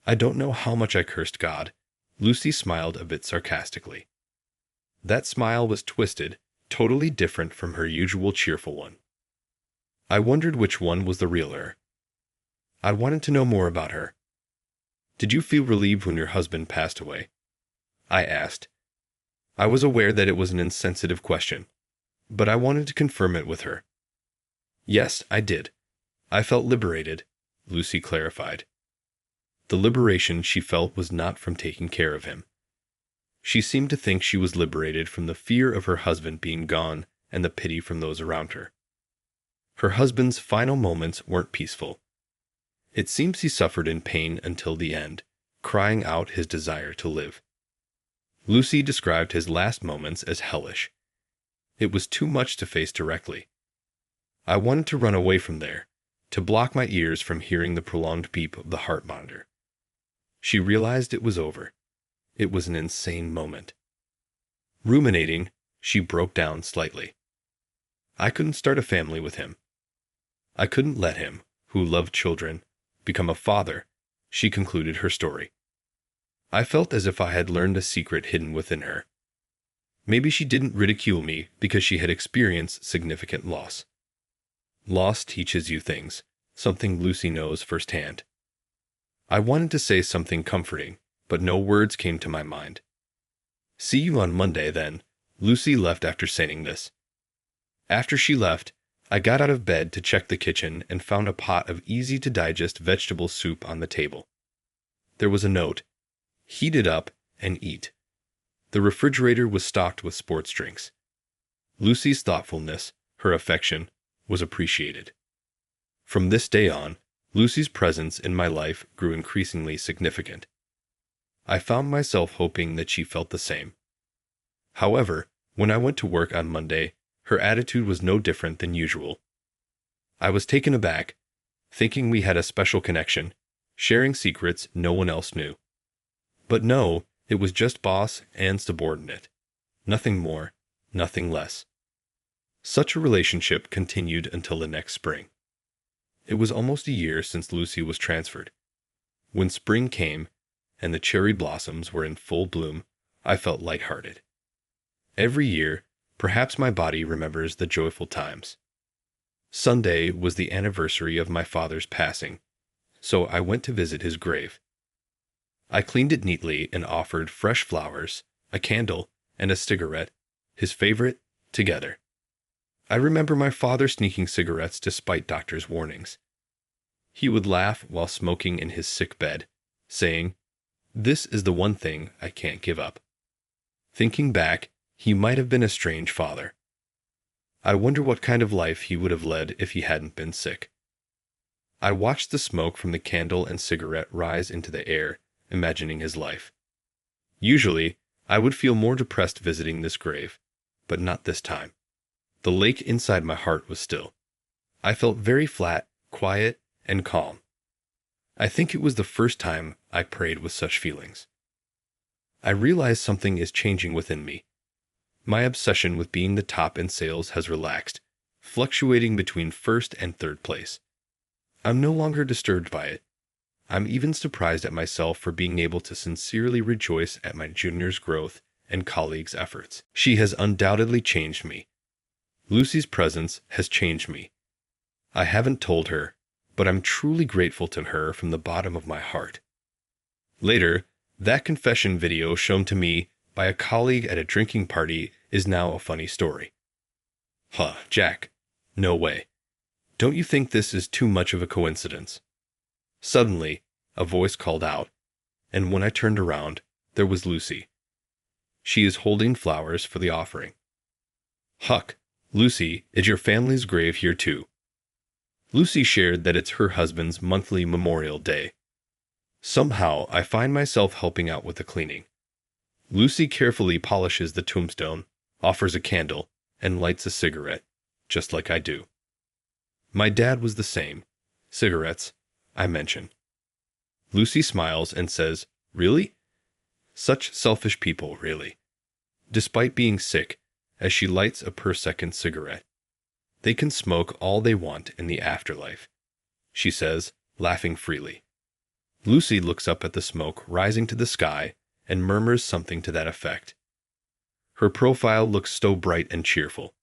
I don't know how much I cursed God. Lucy smiled a bit sarcastically. That smile was twisted, totally different from her usual cheerful one. I wondered which one was the real her. I wanted to know more about her. "Did you feel relieved when your husband passed away?" I asked. I was aware that it was an insensitive question, but I wanted to confirm it with her. "Yes, I did. I felt liberated," Lucy clarified. The liberation she felt was not from taking care of him. She seemed to think she was liberated from the fear of her husband being gone and the pity from those around her. Her husband's final moments weren't peaceful. It seems he suffered in pain until the end, crying out his desire to live. Lucy described his last moments as hellish. It was too much to face directly. I wanted to run away from there, to block my ears from hearing the prolonged beep of the heart monitor. She realized it was over. It was an insane moment. Ruminating, she broke down slightly. I couldn't start a family with him. I couldn't let him, who loved children, become a father, she concluded her story. I felt as if I had learned a secret hidden within her. Maybe she didn't ridicule me because she had experienced significant loss. Loss teaches you things, something Lucy knows firsthand. I wanted to say something comforting, but no words came to my mind. "See you on Monday, then." Lucy left after saying this. After she left, I got out of bed to check the kitchen and found a pot of easy-to-digest vegetable soup on the table. There was a note: "Heat it up and eat." The refrigerator was stocked with sports drinks. Lucy's thoughtfulness, her affection, was appreciated. From this day on, Lucy's presence in my life grew increasingly significant. I found myself hoping that she felt the same. However, when I went to work on Monday, Her attitude was no different than usual. I was taken aback, thinking we had a special connection, sharing secrets no one else knew. But no, it was just boss and subordinate. Nothing more, nothing less. Such a relationship continued until the next spring. It was almost a year since Lucy was transferred. When spring came, and the cherry blossoms were in full bloom, I felt lighthearted. Every year, perhaps my body remembers the joyful times. Sunday was the anniversary of my father's passing, so I went to visit his grave. I cleaned it neatly and offered fresh flowers, a candle, and a cigarette, his favorite, together. I remember my father sneaking cigarettes despite doctors' warnings. He would laugh while smoking in his sick bed, saying, "This is the one thing I can't give up." Thinking back, he might have been a strange father. I wonder what kind of life he would have led if he hadn't been sick. I watched the smoke from the candle and cigarette rise into the air, imagining his life. Usually, I would feel more depressed visiting this grave, but not this time. The lake inside my heart was still. I felt very flat, quiet, and calm. I think it was the first time I prayed with such feelings. I realize something is changing within me. My obsession with being the top in sales has relaxed, fluctuating between first and third place. I'm no longer disturbed by it. I'm even surprised at myself for being able to sincerely rejoice at my junior's growth and colleagues' efforts. She has undoubtedly changed me. Lucy's presence has changed me. I haven't told her, but I'm truly grateful to her from the bottom of my heart. Later, that confession video shown to me by a colleague at a drinking party is now a funny story. Huh, Jack. No way. Don't you think this is too much of a coincidence? Suddenly, a voice called out, and when I turned around, there was Lucy. She is holding flowers for the offering. Huck, Lucy, is your family's grave here too? Lucy shared that it's her husband's monthly Memorial Day. Somehow, I find myself helping out with the cleaning. Lucy carefully polishes the tombstone, offers a candle, and lights a cigarette, just like I do. My dad was the same. Cigarettes, I mention. Lucy smiles and says, "Really?" Such selfish people, really. Despite being sick, as she lights a per-second cigarette. They can smoke all they want in the afterlife, she says, laughing freely. Lucy looks up at the smoke rising to the sky and murmurs something to that effect. Her profile looks so bright and cheerful.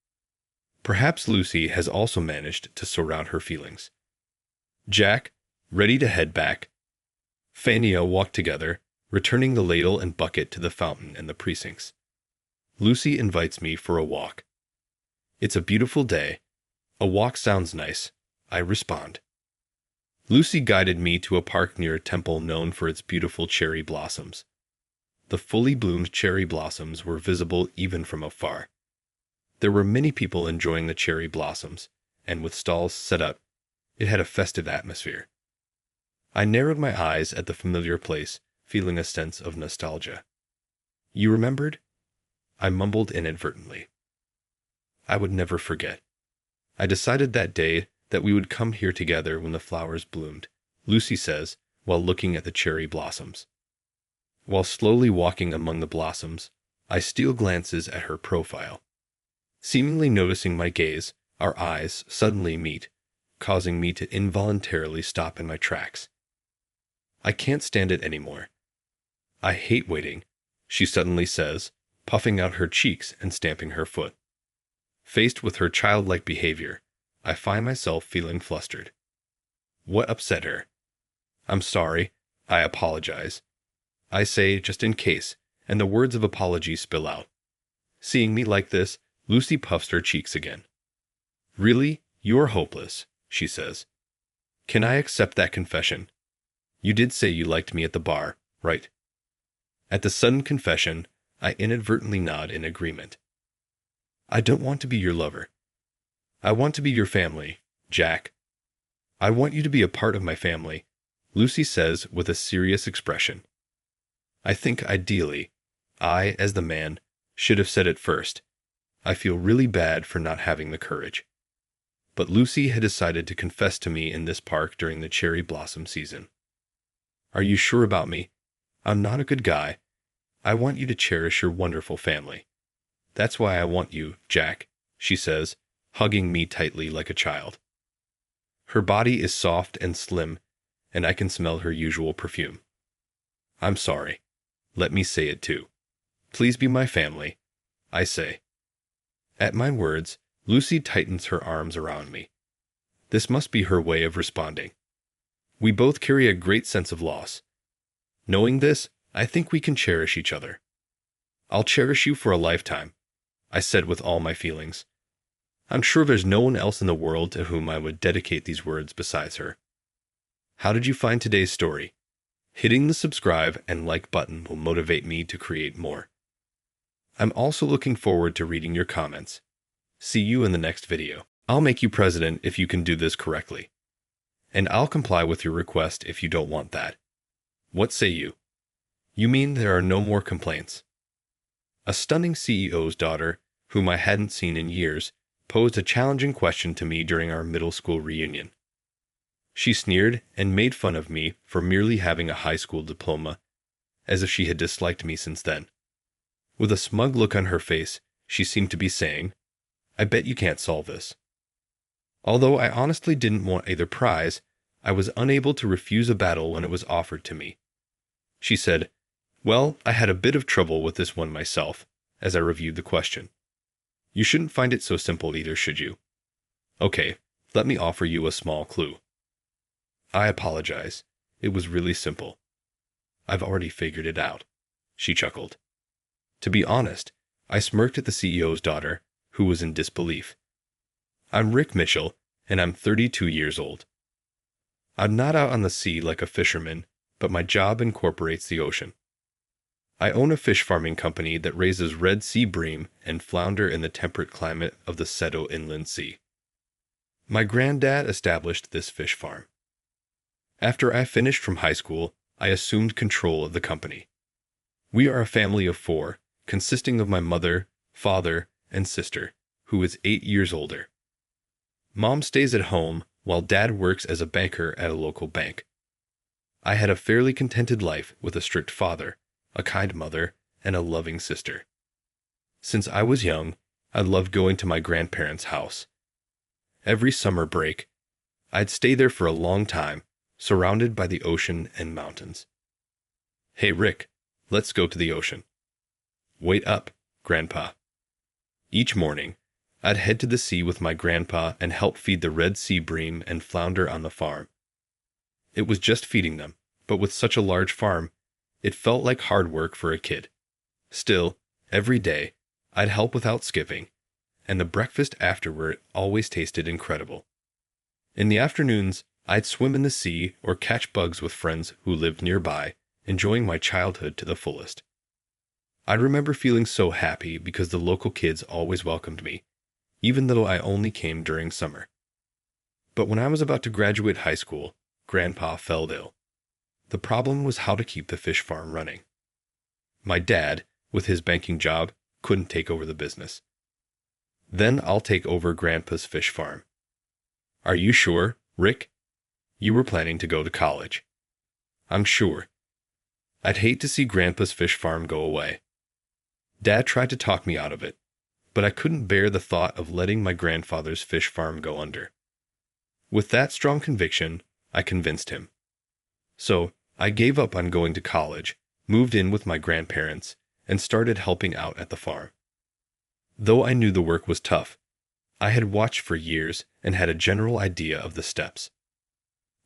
Perhaps Lucy has also managed to sort out her feelings. Jack, ready to head back. Fania walk together, returning the ladle and bucket to the fountain and the precincts. Lucy invites me for a walk. It's a beautiful day. A walk sounds nice, I respond. Lucy guided me to a park near a temple known for its beautiful cherry blossoms. The fully bloomed cherry blossoms were visible even from afar. There were many people enjoying the cherry blossoms, and with stalls set up, it had a festive atmosphere. I narrowed my eyes at the familiar place, feeling a sense of nostalgia. You remembered? I mumbled inadvertently. I would never forget. I decided that day that we would come here together when the flowers bloomed, Lucy says, while looking at the cherry blossoms. While slowly walking among the blossoms, I steal glances at her profile. Seemingly noticing my gaze, our eyes suddenly meet, causing me to involuntarily stop in my tracks. I can't stand it anymore. I hate waiting, she suddenly says, puffing out her cheeks and stamping her foot. Faced with her childlike behavior, I find myself feeling flustered. What upset her? I'm sorry. I apologize. I say just in case, and the words of apology spill out. Seeing me like this, Lucy puffs her cheeks again. Really? You're hopeless, she says. Can I accept that confession? You did say you liked me at the bar, right? At the sudden confession, I inadvertently nod in agreement. I don't want to be your lover. I want to be your family, Jack. I want you to be a part of my family, Lucy says with a serious expression. I think ideally, I, as the man, should have said it first. I feel really bad for not having the courage. But Lucy had decided to confess to me in this park during the cherry blossom season. Are you sure about me? I'm not a good guy. I want you to cherish your wonderful family. That's why I want you, Jack, she says, hugging me tightly like a child. Her body is soft and slim, and I can smell her usual perfume. I'm sorry. Let me say it too. Please be my family, I say. At my words, Lucy tightens her arms around me. This must be her way of responding. We both carry a great sense of loss. Knowing this, I think we can cherish each other. I'll cherish you for a lifetime, I said with all my feelings. I'm sure there's no one else in the world to whom I would dedicate these words besides her. How did you find today's story? Hitting the subscribe and like button will motivate me to create more. I'm also looking forward to reading your comments. See you in the next video. I'll make you president if you can do this correctly. And I'll comply with your request if you don't want that. What say you? You mean there are no more complaints? A stunning CEO's daughter, whom I hadn't seen in years, posed a challenging question to me during our middle school reunion. She sneered and made fun of me for merely having a high school diploma, as if she had disliked me since then. With a smug look on her face, she seemed to be saying, I bet you can't solve this. Although I honestly didn't want either prize, I was unable to refuse a battle when it was offered to me. She said, well, I had a bit of trouble with this one myself, as I reviewed the question. You shouldn't find it so simple either, should you? Okay, let me offer you a small clue. I apologize. It was really simple. I've already figured it out, she chuckled. To be honest, I smirked at the CEO's daughter, who was in disbelief. I'm Rick Mitchell, and I'm 32 years old. I'm not out on the sea like a fisherman, but my job incorporates the ocean. I own a fish farming company that raises red sea bream and flounder in the temperate climate of the Seto Inland Sea. My granddad established this fish farm. After I finished from high school, I assumed control of the company. We are a family of 4, consisting of my mother, father, and sister, who is 8 years older. Mom stays at home while Dad works as a banker at a local bank. I had a fairly contented life with a strict father, a kind mother, and a loving sister. Since I was young, I loved going to my grandparents' house. Every summer break, I'd stay there for a long time, surrounded by the ocean and mountains. Hey Rick, let's go to the ocean. Wait up, Grandpa. Each morning, I'd head to the sea with my grandpa and help feed the red sea bream and flounder on the farm. It was just feeding them, but with such a large farm, it felt like hard work for a kid. Still, every day, I'd help without skipping, and the breakfast afterward always tasted incredible. In the afternoons, I'd swim in the sea or catch bugs with friends who lived nearby, enjoying my childhood to the fullest. I remember feeling so happy because the local kids always welcomed me, even though I only came during summer. But when I was about to graduate high school, Grandpa fell ill. The problem was how to keep the fish farm running. My dad, with his banking job, couldn't take over the business. Then I'll take over Grandpa's fish farm. Are you sure, Rick? You were planning to go to college. I'm sure. I'd hate to see Grandpa's fish farm go away. Dad tried to talk me out of it, but I couldn't bear the thought of letting my grandfather's fish farm go under. With that strong conviction, I convinced him. So, I gave up on going to college, moved in with my grandparents, and started helping out at the farm. Though I knew the work was tough, I had watched for years and had a general idea of the steps.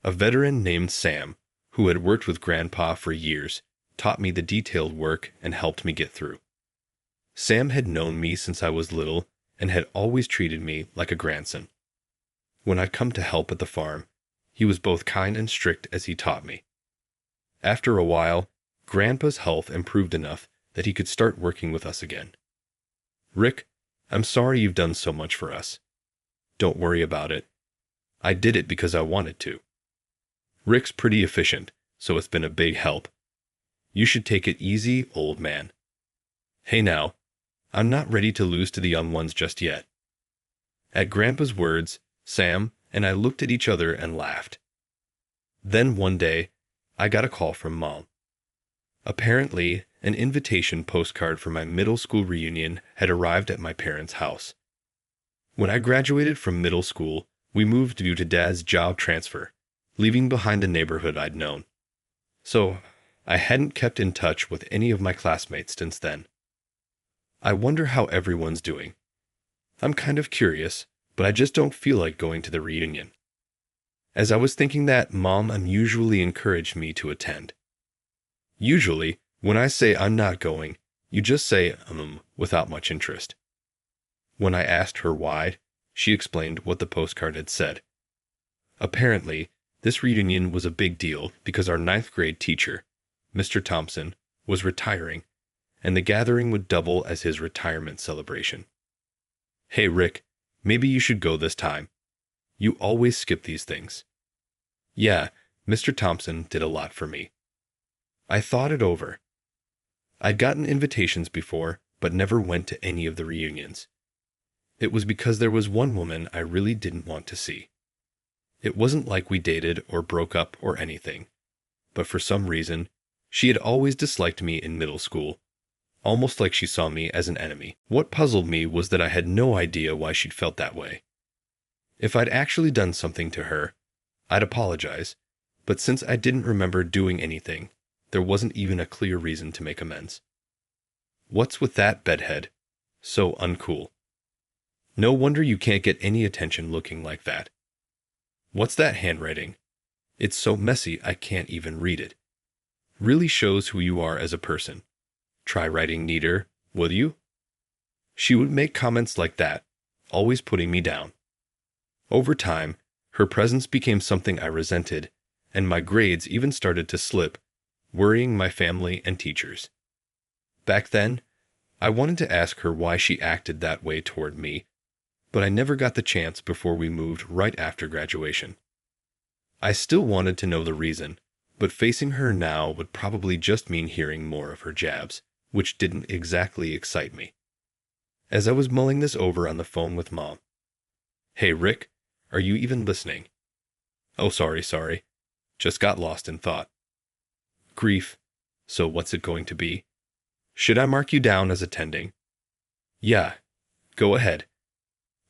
A veteran named Sam, who had worked with Grandpa for years, taught me the detailed work and helped me get through. Sam had known me since I was little and had always treated me like a grandson. When I'd come to help at the farm, he was both kind and strict as he taught me. After a while, Grandpa's health improved enough that he could start working with us again. Rick, I'm sorry you've done so much for us. Don't worry about it. I did it because I wanted to. Rick's pretty efficient, so it's been a big help. You should take it easy, old man. Hey now, I'm not ready to lose to the young ones just yet." At Grandpa's words, Sam and I looked at each other and laughed. Then one day, I got a call from Mom. Apparently, an invitation postcard for my middle school reunion had arrived at my parents' house. When I graduated from middle school, we moved due to Dad's job transfer, leaving behind the neighborhood I'd known. So, I hadn't kept in touch with any of my classmates since then. I wonder how everyone's doing. I'm kind of curious, but I just don't feel like going to the reunion. As I was thinking that, Mom unusually encouraged me to attend. Usually, when I say I'm not going, you just say, without much interest. When I asked her why, she explained what the postcard had said. Apparently, this reunion was a big deal because our ninth grade teacher, Mr. Thompson, was retiring, and the gathering would double as his retirement celebration. "Hey, Rick, maybe you should go this time. You always skip these things." Yeah, Mr. Thompson did a lot for me. I thought it over. I'd gotten invitations before, but never went to any of the reunions. It was because there was one woman I really didn't want to see. It wasn't like we dated or broke up or anything, but for some reason, she had always disliked me in middle school, almost like she saw me as an enemy. What puzzled me was that I had no idea why she'd felt that way. If I'd actually done something to her, I'd apologize, but since I didn't remember doing anything, there wasn't even a clear reason to make amends. What's with that bedhead? So uncool. No wonder you can't get any attention looking like that. What's that handwriting? It's so messy I can't even read it. Really shows who you are as a person. Try writing neater, will you? She would make comments like that, always putting me down. Over time, her presence became something I resented, and my grades even started to slip, worrying my family and teachers. Back then, I wanted to ask her why she acted that way toward me, but I never got the chance before we moved right after graduation. I still wanted to know the reason, but facing her now would probably just mean hearing more of her jabs, which didn't exactly excite me. As I was mulling this over on the phone with Mom, "Hey, Rick, are you even listening?" "Oh, sorry. Just got lost in thought." "Grief. So what's it going to be? Should I mark you down as attending?" "Yeah, go ahead.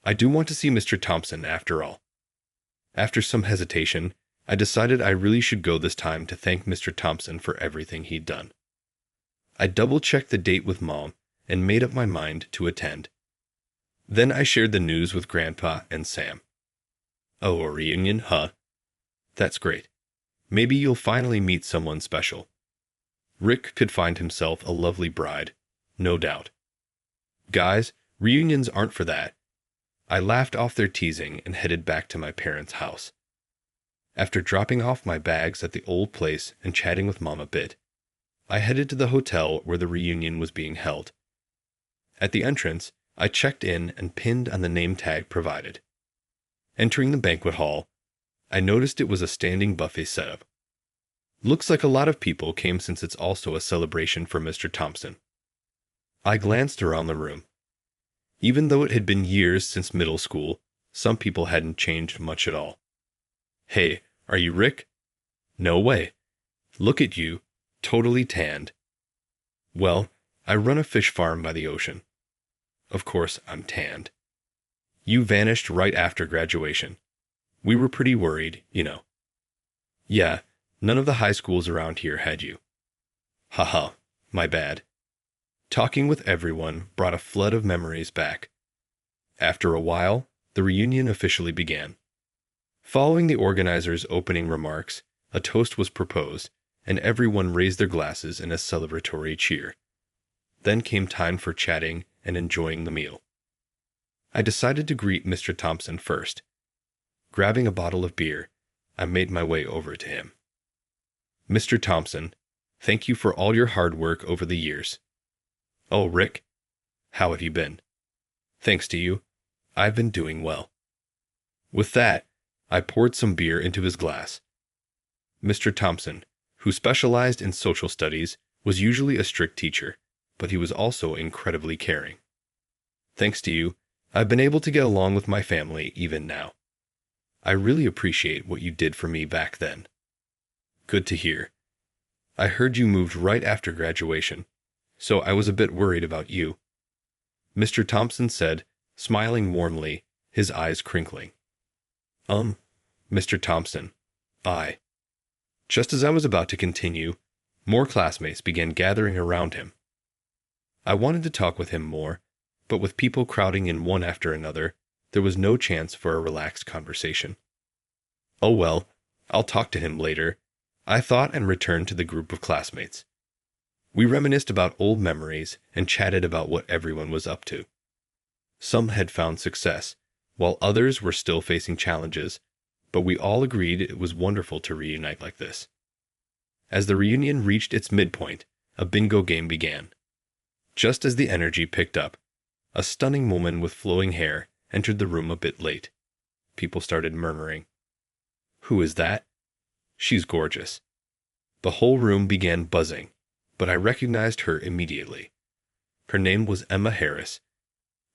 I do want to see Mr. Thompson after all." After some hesitation, I decided I really should go this time to thank Mr. Thompson for everything he'd done. I double-checked the date with Mom and made up my mind to attend. Then I shared the news with Grandpa and Sam. "Oh, a reunion, huh? That's great. Maybe you'll finally meet someone special." Rick could find himself a lovely bride, no doubt. Guys, reunions aren't for that. I laughed off their teasing and headed back to my parents' house. After dropping off my bags at the old place and chatting with Mom a bit, I headed to the hotel where the reunion was being held. At the entrance, I checked in and pinned on the name tag provided. Entering the banquet hall, I noticed it was a standing buffet setup. Looks like a lot of people came since it's also a celebration for Mr. Thompson. I glanced around the room. Even though it had been years since middle school, some people hadn't changed much at all. "Hey, are you Rick?" "No way. Look at you, totally tanned." "Well, I run a fish farm by the ocean. Of course, I'm tanned." "You vanished right after graduation. We were pretty worried, you know." "Yeah, none of the high schools around here had you." "Haha, my bad." Talking with everyone brought a flood of memories back. After a while, the reunion officially began. Following the organizers' opening remarks, a toast was proposed, and everyone raised their glasses in a celebratory cheer. Then came time for chatting and enjoying the meal. I decided to greet Mr. Thompson first. Grabbing a bottle of beer, I made my way over to him. "Mr. Thompson, thank you for all your hard work over the years." "Oh, Rick, how have you been?" "Thanks to you, I've been doing well." With that, I poured some beer into his glass. Mr. Thompson, who specialized in social studies, was usually a strict teacher, but he was also incredibly caring. Thanks to you, I've been able to get along with my family even now. I really appreciate what you did for me back then. Good to hear. I heard you moved right after graduation, so I was a bit worried about you," Mr. Thompson said, smiling warmly, his eyes crinkling. Mr. Thompson, I. Just as I was about to continue, more classmates began gathering around him. I wanted to talk with him more, but with people crowding in one after another, there was no chance for a relaxed conversation. Oh well, I'll talk to him later, I thought, and returned to the group of classmates. We reminisced about old memories and chatted about what everyone was up to. Some had found success, while others were still facing challenges, but we all agreed it was wonderful to reunite like this. As the reunion reached its midpoint, a bingo game began. Just as the energy picked up, a stunning woman with flowing hair entered the room a bit late. People started murmuring, "Who is that? She's gorgeous." The whole room began buzzing, but I recognized her immediately. Her name was Emma Harris.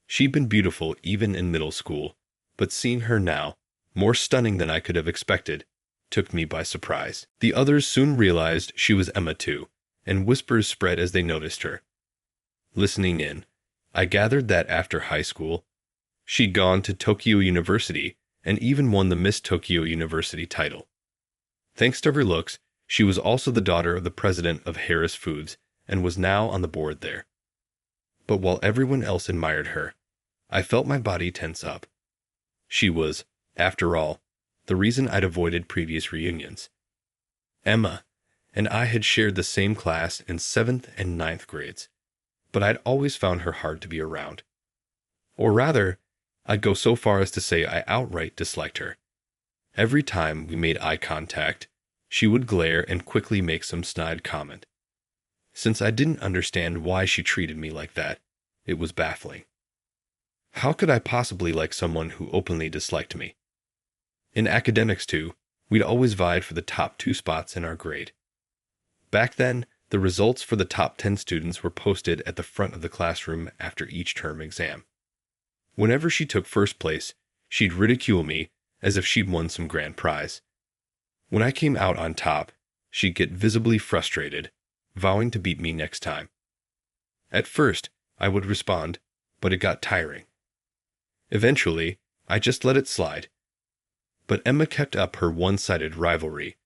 She'd been beautiful even in middle school, but seeing her now, more stunning than I could have expected, took me by surprise. The others soon realized she was Emma too, and whispers spread as they noticed her. Listening in, I gathered that after high school, she'd gone to Tokyo University and even won the Miss Tokyo University title. Thanks to her looks, she was also the daughter of the president of Harris Foods and was now on the board there. But while everyone else admired her, I felt my body tense up. She was, after all, the reason I'd avoided previous reunions. Emma and I had shared the same class in 7th and 9th grades, but I'd always found her hard to be around. Or rather, I'd go so far as to say I outright disliked her. Every time we made eye contact, she would glare and quickly make some snide comment. Since I didn't understand why she treated me like that, it was baffling. How could I possibly like someone who openly disliked me? In academics too, we'd always vied for the top 2 spots in our grade. Back then, the results for the top 10 students were posted at the front of the classroom after each term exam. Whenever she took first place, she'd ridicule me as if she'd won some grand prize. When I came out on top, she'd get visibly frustrated, vowing to beat me next time. At first, I would respond, but it got tiring. Eventually, I just let it slide. But Emma kept up her one-sided rivalry,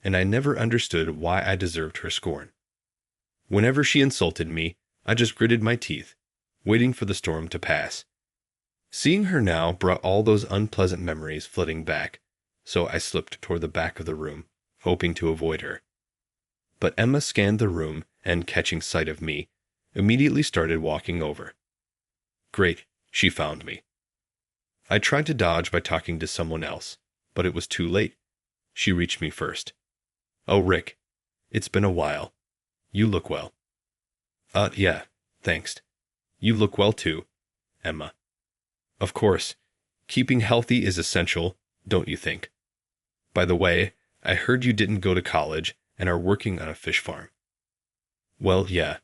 and I never understood why I deserved her scorn. Whenever she insulted me, I just gritted my teeth, waiting for the storm to pass. Seeing her now brought all those unpleasant memories flooding back, so I slipped toward the back of the room, hoping to avoid her. But Emma scanned the room and, catching sight of me, immediately started walking over. Great, she found me. I tried to dodge by talking to someone else, but it was too late. She reached me first. "Oh, Rick, it's been a while. You look well." Yeah, thanks. You look well too, Emma." "Of course. Keeping healthy is essential, don't you think? By the way, I heard you didn't go to college and are working on a fish farm." "Well, yeah.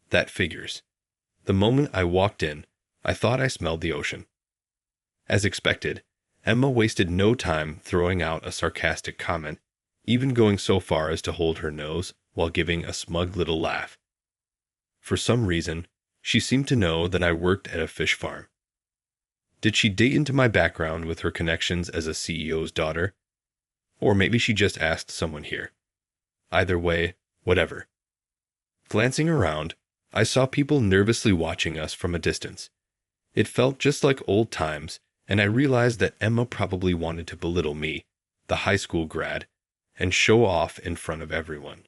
That figures. The moment I walked in, I thought I smelled the ocean." As expected, Emma wasted no time throwing out a sarcastic comment, even going so far as to hold her nose while giving a smug little laugh. For some reason, she seemed to know that I worked at a fish farm. Did she dig into my background with her connections as a CEO's daughter? Or maybe she just asked someone here. Either way, whatever. Glancing around, I saw people nervously watching us from a distance. It felt just like old times, and I realized that Emma probably wanted to belittle me, the high school grad, and show off in front of everyone.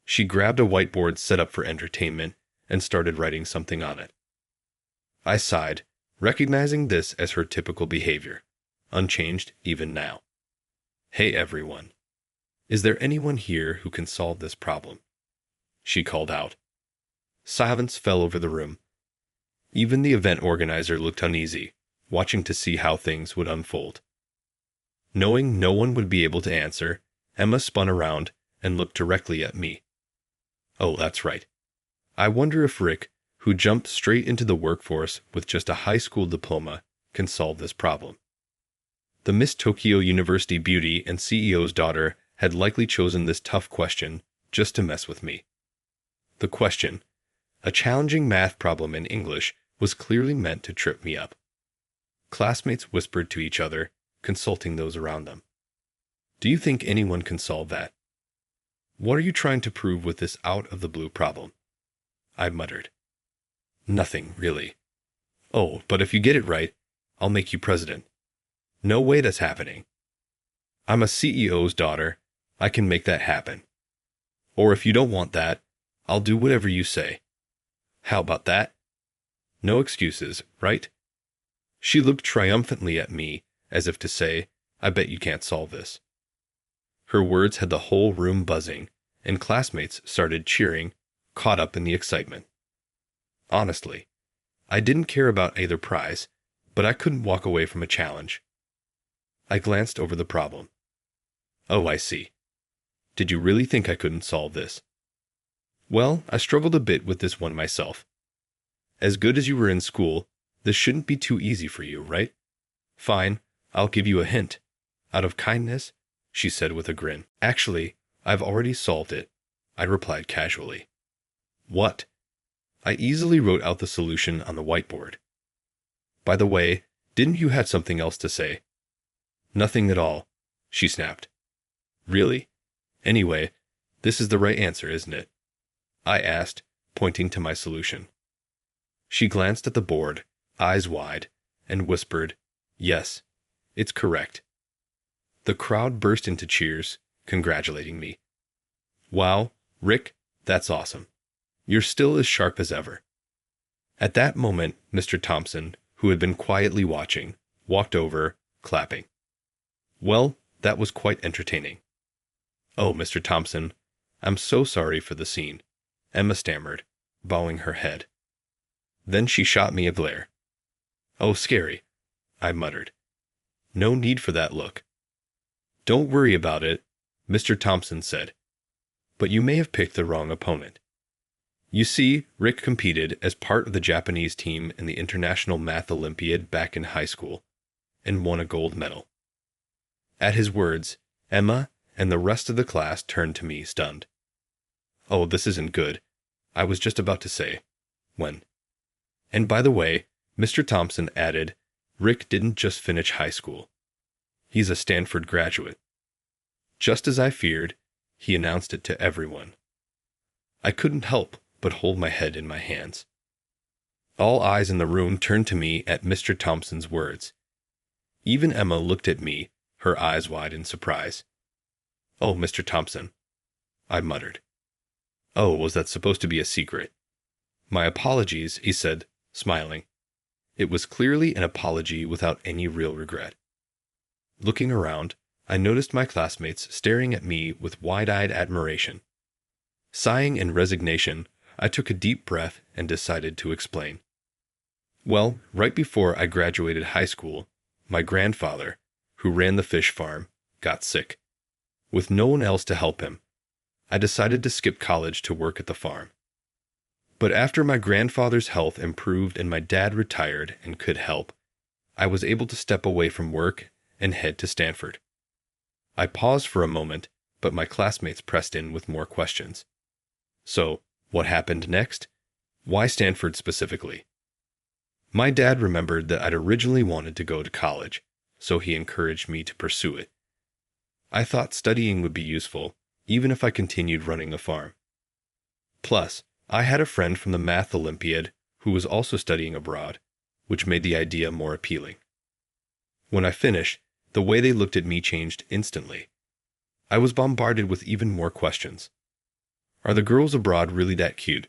She grabbed a whiteboard set up for entertainment and started writing something on it. I sighed, recognizing this as her typical behavior, unchanged even now. "Hey everyone. Is there anyone here who can solve this problem?" she called out. Silence fell over the room. Even the event organizer looked uneasy, watching to see how things would unfold. Knowing no one would be able to answer, Emma spun around and looked directly at me. "Oh, that's right. I wonder if Rick who jumped straight into the workforce with just a high school diploma, can solve this problem. The Miss Tokyo University beauty and CEO's daughter had likely chosen this tough question just to mess with me. The question, a challenging math problem in English, was clearly meant to trip me up. Classmates whispered to each other, consulting those around them. Do you think anyone can solve that? What are you trying to prove with this out-of-the-blue problem? I muttered. Nothing, really. Oh, but if you get it right, I'll make you president. No way that's happening. I'm a CEO's daughter. I can make that happen. Or if you don't want that, I'll do whatever you say. How about that? No excuses, right? She looked triumphantly at me, as if to say, I bet you can't solve this. Her words had the whole room buzzing, and classmates started cheering, caught up in the excitement. Honestly, I didn't care about either prize, but I couldn't walk away from a challenge. I glanced over the problem. Oh, I see. Did you really think I couldn't solve this? Well, I struggled a bit with this one myself. As good as you were in school, this shouldn't be too easy for you, right? Fine, I'll give you a hint. Out of kindness, she said with a grin. Actually, I've already solved it, I replied casually. What? I easily wrote out the solution on the whiteboard. By the way, didn't you have something else to say? Nothing at all, she snapped. Really? Anyway, this is the right answer, isn't it? I asked, pointing to my solution. She glanced at the board, eyes wide, and whispered, Yes, it's correct. The crowd burst into cheers, congratulating me. Wow, Rick, that's awesome. You're still as sharp as ever. At that moment, Mr. Thompson, who had been quietly watching, walked over, clapping. Well, that was quite entertaining. Oh, Mr. Thompson, I'm so sorry for the scene, Emma stammered, bowing her head. Then she shot me a glare. Oh, scary, I muttered. No need for that look. Don't worry about it, Mr. Thompson said. But you may have picked the wrong opponent. You see, Rick competed as part of the Japanese team in the International Math Olympiad back in high school, and won a gold medal. At his words, Emma and the rest of the class turned to me, stunned. Oh, this isn't good, I was just about to say, when. And by the way, Mr. Thompson added, Rick didn't just finish high school. He's a Stanford graduate. Just as I feared, he announced it to everyone. I couldn't help but hold my head in my hands. All eyes in the room turned to me at Mr. Thompson's words. Even Emma looked at me, her eyes wide in surprise. Oh, Mr. Thompson, I muttered. Oh, was that supposed to be a secret? My apologies, he said, smiling. It was clearly an apology without any real regret. Looking around, I noticed my classmates staring at me with wide-eyed admiration. Sighing in resignation, I took a deep breath and decided to explain. Well, right before I graduated high school, my grandfather, who ran the fish farm, got sick. With no one else to help him, I decided to skip college to work at the farm. But after my grandfather's health improved and my dad retired and could help, I was able to step away from work and head to Stanford. I paused for a moment, but my classmates pressed in with more questions. So, what happened next? Why Stanford specifically? My dad remembered that I'd originally wanted to go to college, so he encouraged me to pursue it. I thought studying would be useful, even if I continued running the farm. Plus, I had a friend from the Math Olympiad who was also studying abroad, which made the idea more appealing. When I finished, the way they looked at me changed instantly. I was bombarded with even more questions. Are the girls abroad really that cute?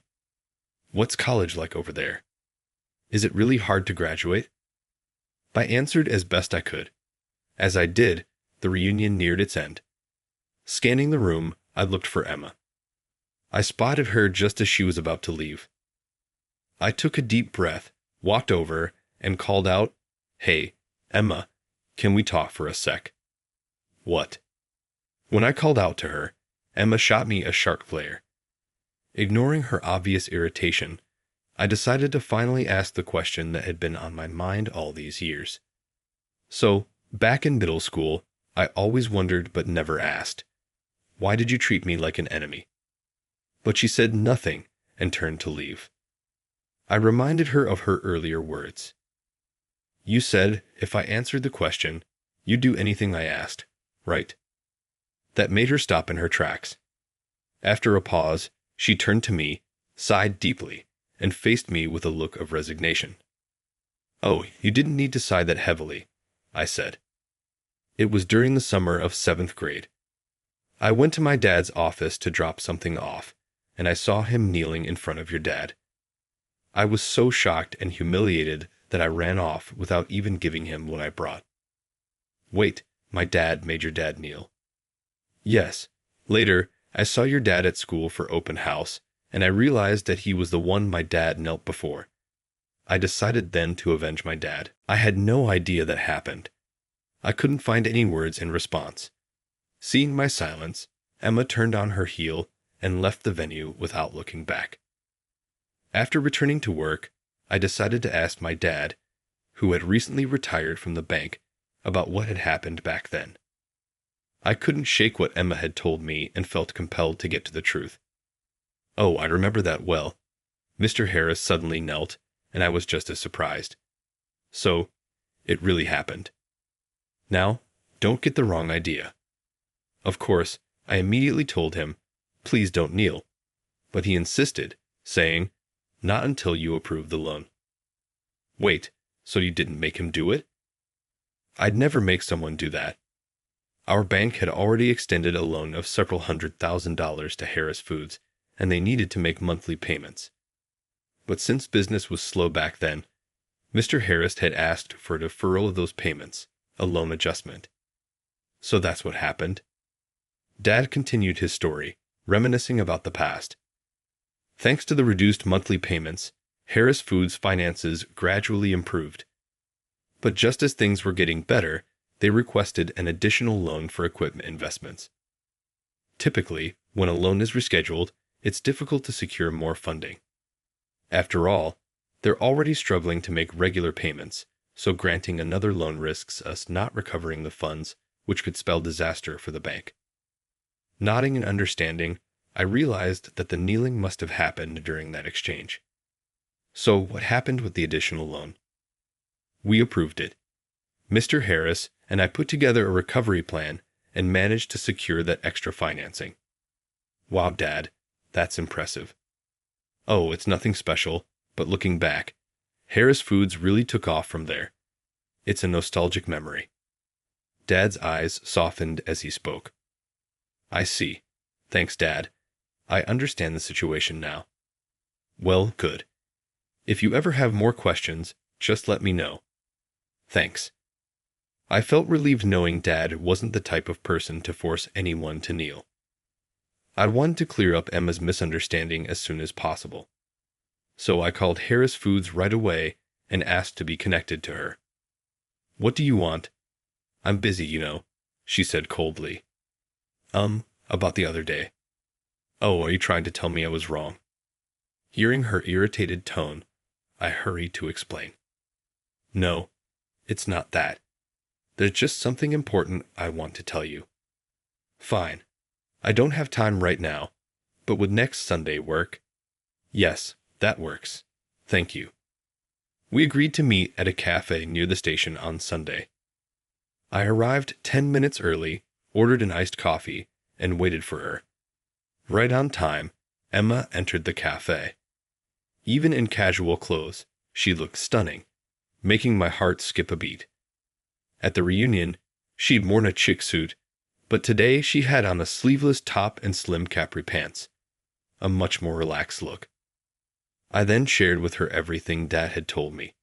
What's college like over there? Is it really hard to graduate? I answered as best I could. As I did, the reunion neared its end. Scanning the room, I looked for Emma. I spotted her just as she was about to leave. I took a deep breath, walked over, and called out, Hey, Emma, can we talk for a sec? What? When I called out to her, Emma shot me a sharp glare. Ignoring her obvious irritation, I decided to finally ask the question that had been on my mind all these years. So, back in middle school, I always wondered but never asked, "Why did you treat me like an enemy?" But she said nothing and turned to leave. I reminded her of her earlier words. "You said if I answered the question, you'd do anything I asked, right?" That made her stop in her tracks. After a pause, she turned to me, sighed deeply, and faced me with a look of resignation. "Oh, you didn't need to sigh that heavily," I said. "It was during the summer of 7th grade. I went to my dad's office to drop something off, and I saw him kneeling in front of your dad. I was so shocked and humiliated that I ran off without even giving him what I brought." "Wait, my dad made your dad kneel?" "Yes. Later, I saw your dad at school for open house, and I realized that he was the one my dad knelt before. I decided then to avenge my dad. I had no idea that happened." I couldn't find any words in response. Seeing my silence, Emma turned on her heel and left the venue without looking back. After returning to work, I decided to ask my dad, who had recently retired from the bank, about what had happened back then. I couldn't shake what Emma had told me and felt compelled to get to the truth. "Oh, I remember that well." Mr. Harris suddenly knelt, and I was just as surprised. "So, it really happened." Now, don't get the wrong idea. Of course, I immediately told him, "Please don't kneel." But he insisted, saying, "Not until you approve the loan." "Wait, so you didn't make him do it?" "I'd never make someone do that." Our bank had already extended a loan of several $100,000 to Harris Foods, and they needed to make monthly payments. But since business was slow back then, Mr. Harris had asked for a deferral of those payments, a loan adjustment. So that's what happened. Dad continued his story, reminiscing about the past. Thanks to the reduced monthly payments, Harris Foods' finances gradually improved. But just as things were getting better, they requested an additional loan for equipment investments. Typically, when a loan is rescheduled, it's difficult to secure more funding. After all, they're already struggling to make regular payments, so granting another loan risks us not recovering the funds, which could spell disaster for the bank. Nodding in understanding, I realized that the kneeling must have happened during that exchange. So what happened with the additional loan? We approved it. Mr. Harris and I put together a recovery plan and managed to secure that extra financing. Wow, Dad, that's impressive. Oh, it's nothing special, but looking back, Harris Foods really took off from there. It's a nostalgic memory. Dad's eyes softened as he spoke. I see. Thanks, Dad. I understand the situation now. Well, good. If you ever have more questions, just let me know. Thanks. I felt relieved knowing Dad wasn't the type of person to force anyone to kneel. I wanted to clear up Emma's misunderstanding as soon as possible. So I called Harris Foods right away and asked to be connected to her. What do you want? I'm busy, you know, she said coldly. About the other day. Oh, are you trying to tell me I was wrong? Hearing her irritated tone, I hurried to explain. No, it's not that. There's just something important I want to tell you. Fine. I don't have time right now, but would next Sunday work? Yes, that works. Thank you. We agreed to meet at a cafe near the station on Sunday. I arrived 10 minutes early, ordered an iced coffee, and waited for her. Right on time, Emma entered the cafe. Even in casual clothes, she looked stunning, making my heart skip a beat. At the reunion, she'd worn a chic suit, but today she had on a sleeveless top and slim capri pants, a much more relaxed look. I then shared with her everything Dad had told me.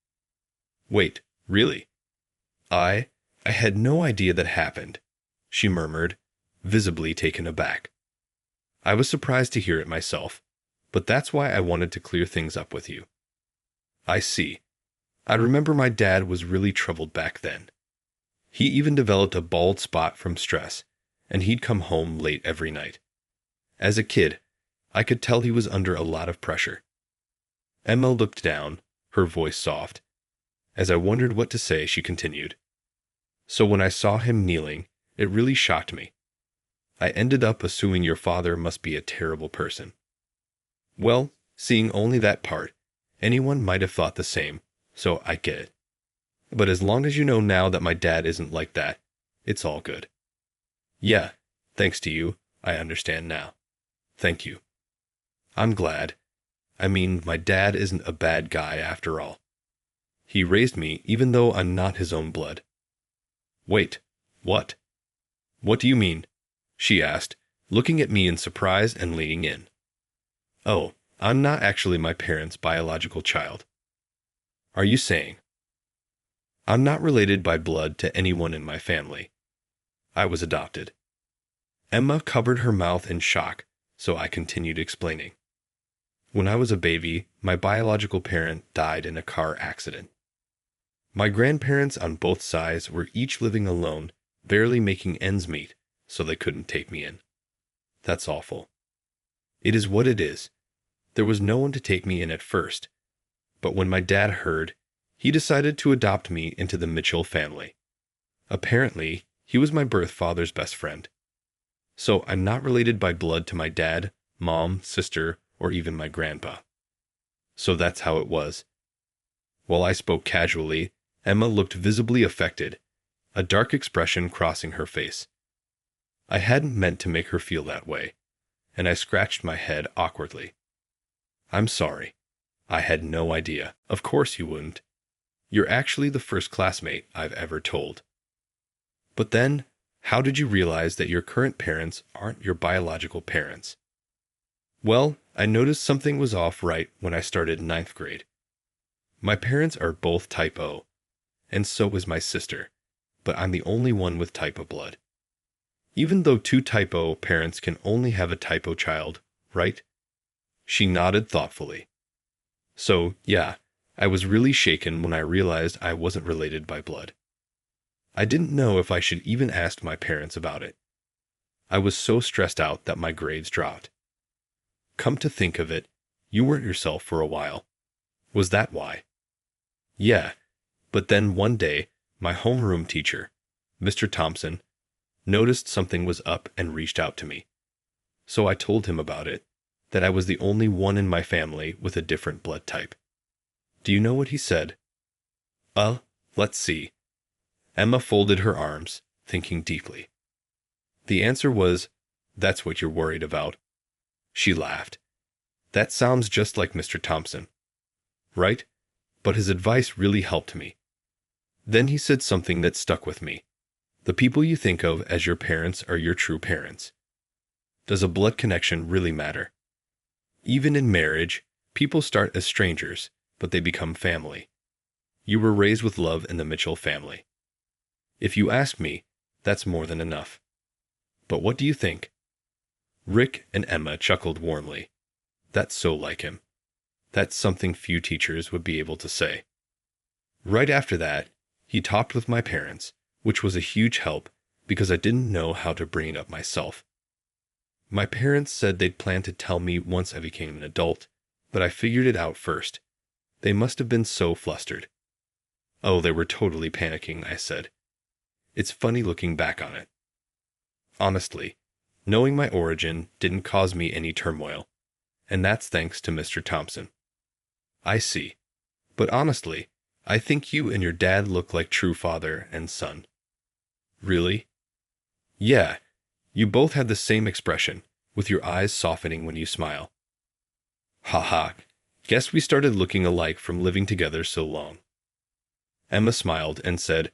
Wait, really? I had no idea that happened, she murmured, visibly taken aback. I was surprised to hear it myself, but that's why I wanted to clear things up with you. I see. I remember my dad was really troubled back then. He even developed a bald spot from stress, and he'd come home late every night. As a kid, I could tell he was under a lot of pressure. Emma looked down, her voice soft. As I wondered what to say, she continued. So when I saw him kneeling, it really shocked me. I ended up assuming your father must be a terrible person. Well, seeing only that part, anyone might have thought the same, so I get it. But as long as you know now that my dad isn't like that, it's all good. Yeah, thanks to you, I understand now. Thank you. I'm glad. I mean, my dad isn't a bad guy after all. He raised me even though I'm not his own blood. Wait, what? What do you mean? She asked, looking at me in surprise and leaning in. Oh, I'm not actually my parents' biological child. Are you saying? I'm not related by blood to anyone in my family. I was adopted. Emma covered her mouth in shock, so I continued explaining. When I was a baby, my biological parent died in a car accident. My grandparents on both sides were each living alone, barely making ends meet, so they couldn't take me in. That's awful. It is what it is. There was no one to take me in at first, but when my dad heard, he decided to adopt me into the Mitchell family. Apparently, he was my birth father's best friend. So I'm not related by blood to my dad, mom, sister, or even my grandpa. So that's how it was. While I spoke casually, Emma looked visibly affected, a dark expression crossing her face. I hadn't meant to make her feel that way, and I scratched my head awkwardly. I'm sorry. I had no idea. Of course you wouldn't. You're actually the first classmate I've ever told. But then, how did you realize that your current parents aren't your biological parents? Well, I noticed something was off right when I started ninth grade. My parents are both type O, and so is my sister, but I'm the only one with type O blood. Even though two type O parents can only have a type O child, right? She nodded thoughtfully. So, yeah, I was really shaken when I realized I wasn't related by blood. I didn't know if I should even ask my parents about it. I was so stressed out that my grades dropped. Come to think of it, you weren't yourself for a while. Was that why? Yeah, but then one day, my homeroom teacher, Mr. Thompson, noticed something was up and reached out to me. So I told him about it, that I was the only one in my family with a different blood type. Do you know what he said? Let's see. Emma folded her arms, thinking deeply. The answer was, that's what you're worried about. She laughed. That sounds just like Mr. Thompson. Right? But his advice really helped me. Then he said something that stuck with me. The people you think of as your parents are your true parents. Does a blood connection really matter? Even in marriage, people start as strangers, but they become family. You were raised with love in the Mitchell family. If you ask me, that's more than enough. But what do you think? Rick and Emma chuckled warmly. That's so like him. That's something few teachers would be able to say. Right after that, he talked with my parents, which was a huge help because I didn't know how to bring it up myself. My parents said they'd plan to tell me once I became an adult, but I figured it out first. They must have been so flustered. Oh, they were totally panicking, I said. It's funny looking back on it. Honestly, knowing my origin didn't cause me any turmoil, and that's thanks to Mr. Thompson. I see. But honestly, I think you and your dad look like true father and son. Really? Yeah, you both had the same expression, with your eyes softening when you smile. Ha ha, guess we started looking alike from living together so long. Emma smiled and said,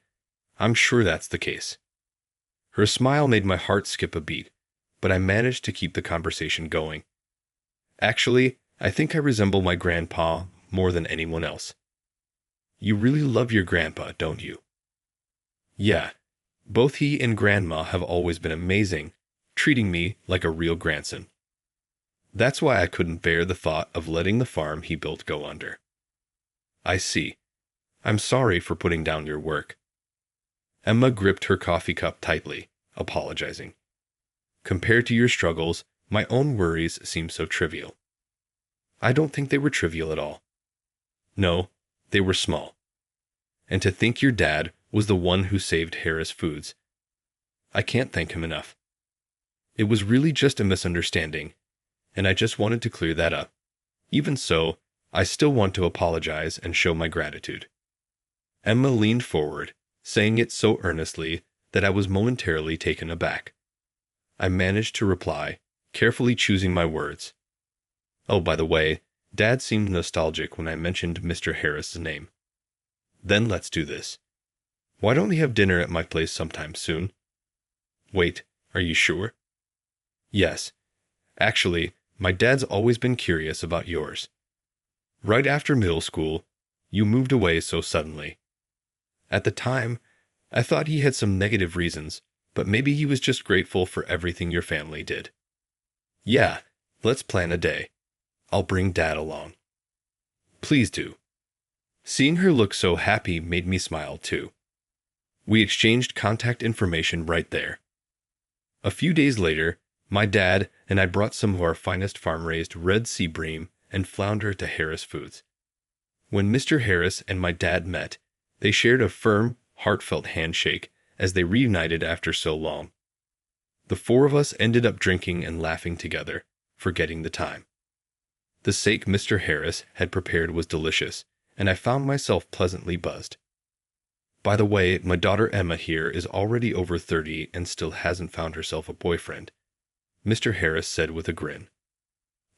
I'm sure that's the case. Her smile made my heart skip a beat, but I managed to keep the conversation going. Actually, I think I resemble my grandpa more than anyone else. You really love your grandpa, don't you? Yeah, both he and grandma have always been amazing, treating me like a real grandson. That's why I couldn't bear the thought of letting the farm he built go under. I see. I'm sorry for putting down your work. Emma gripped her coffee cup tightly, apologizing. Compared to your struggles, my own worries seem so trivial. I don't think they were trivial at all. No, they were small. And to think your dad was the one who saved Harris Foods. I can't thank him enough. It was really just a misunderstanding, and I just wanted to clear that up. Even so, I still want to apologize and show my gratitude. Emma leaned forward, saying it so earnestly that I was momentarily taken aback. I managed to reply, carefully choosing my words. Oh, by the way, Dad seemed nostalgic when I mentioned Mr. Harris's name. Then let's do this. Why don't we have dinner at my place sometime soon? Wait, are you sure? Yes. Actually, my dad's always been curious about yours. Right after middle school, you moved away so suddenly. At the time, I thought he had some negative reasons, but maybe he was just grateful for everything your family did. Yeah, let's plan a day. I'll bring Dad along. Please do. Seeing her look so happy made me smile too. We exchanged contact information right there. A few days later, my dad and I brought some of our finest farm-raised red sea bream and flounder to Harris Foods. When Mr. Harris and my dad met, they shared a firm, heartfelt handshake as they reunited after so long. The four of us ended up drinking and laughing together, forgetting the time. The steak Mr. Harris had prepared was delicious, and I found myself pleasantly buzzed. By the way, my daughter Emma here is already over 30 and still hasn't found herself a boyfriend, Mr. Harris said with a grin.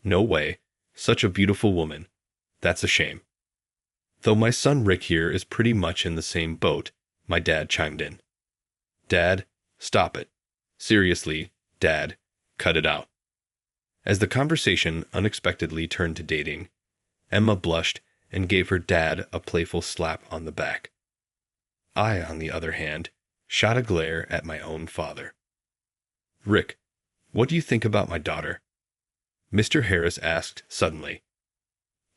No way, such a beautiful woman. That's a shame. Though my son Rick here is pretty much in the same boat, my dad chimed in. Dad, stop it. Seriously, Dad, cut it out. As the conversation unexpectedly turned to dating, Emma blushed and gave her dad a playful slap on the back. I, on the other hand, shot a glare at my own father. Rick, what do you think about my daughter? Mr. Harris asked suddenly.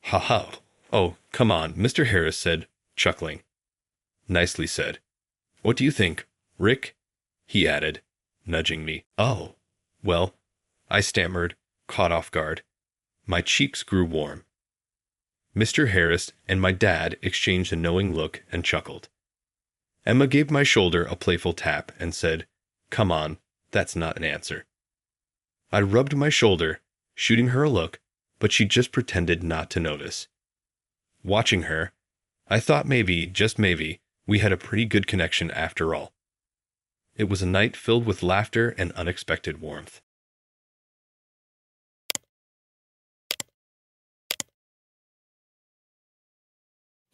Ha ha. Oh, come on, Mr. Harris said, chuckling. Nicely said. What do you think, Rick? He added, nudging me. Oh, well, I stammered, caught off guard. My cheeks grew warm. Mr. Harris and my dad exchanged a knowing look and chuckled. Emma gave my shoulder a playful tap and said, Come on, that's not an answer. I rubbed my shoulder, shooting her a look, but she just pretended not to notice. Watching her, I thought maybe, just maybe, we had a pretty good connection after all. It was a night filled with laughter and unexpected warmth.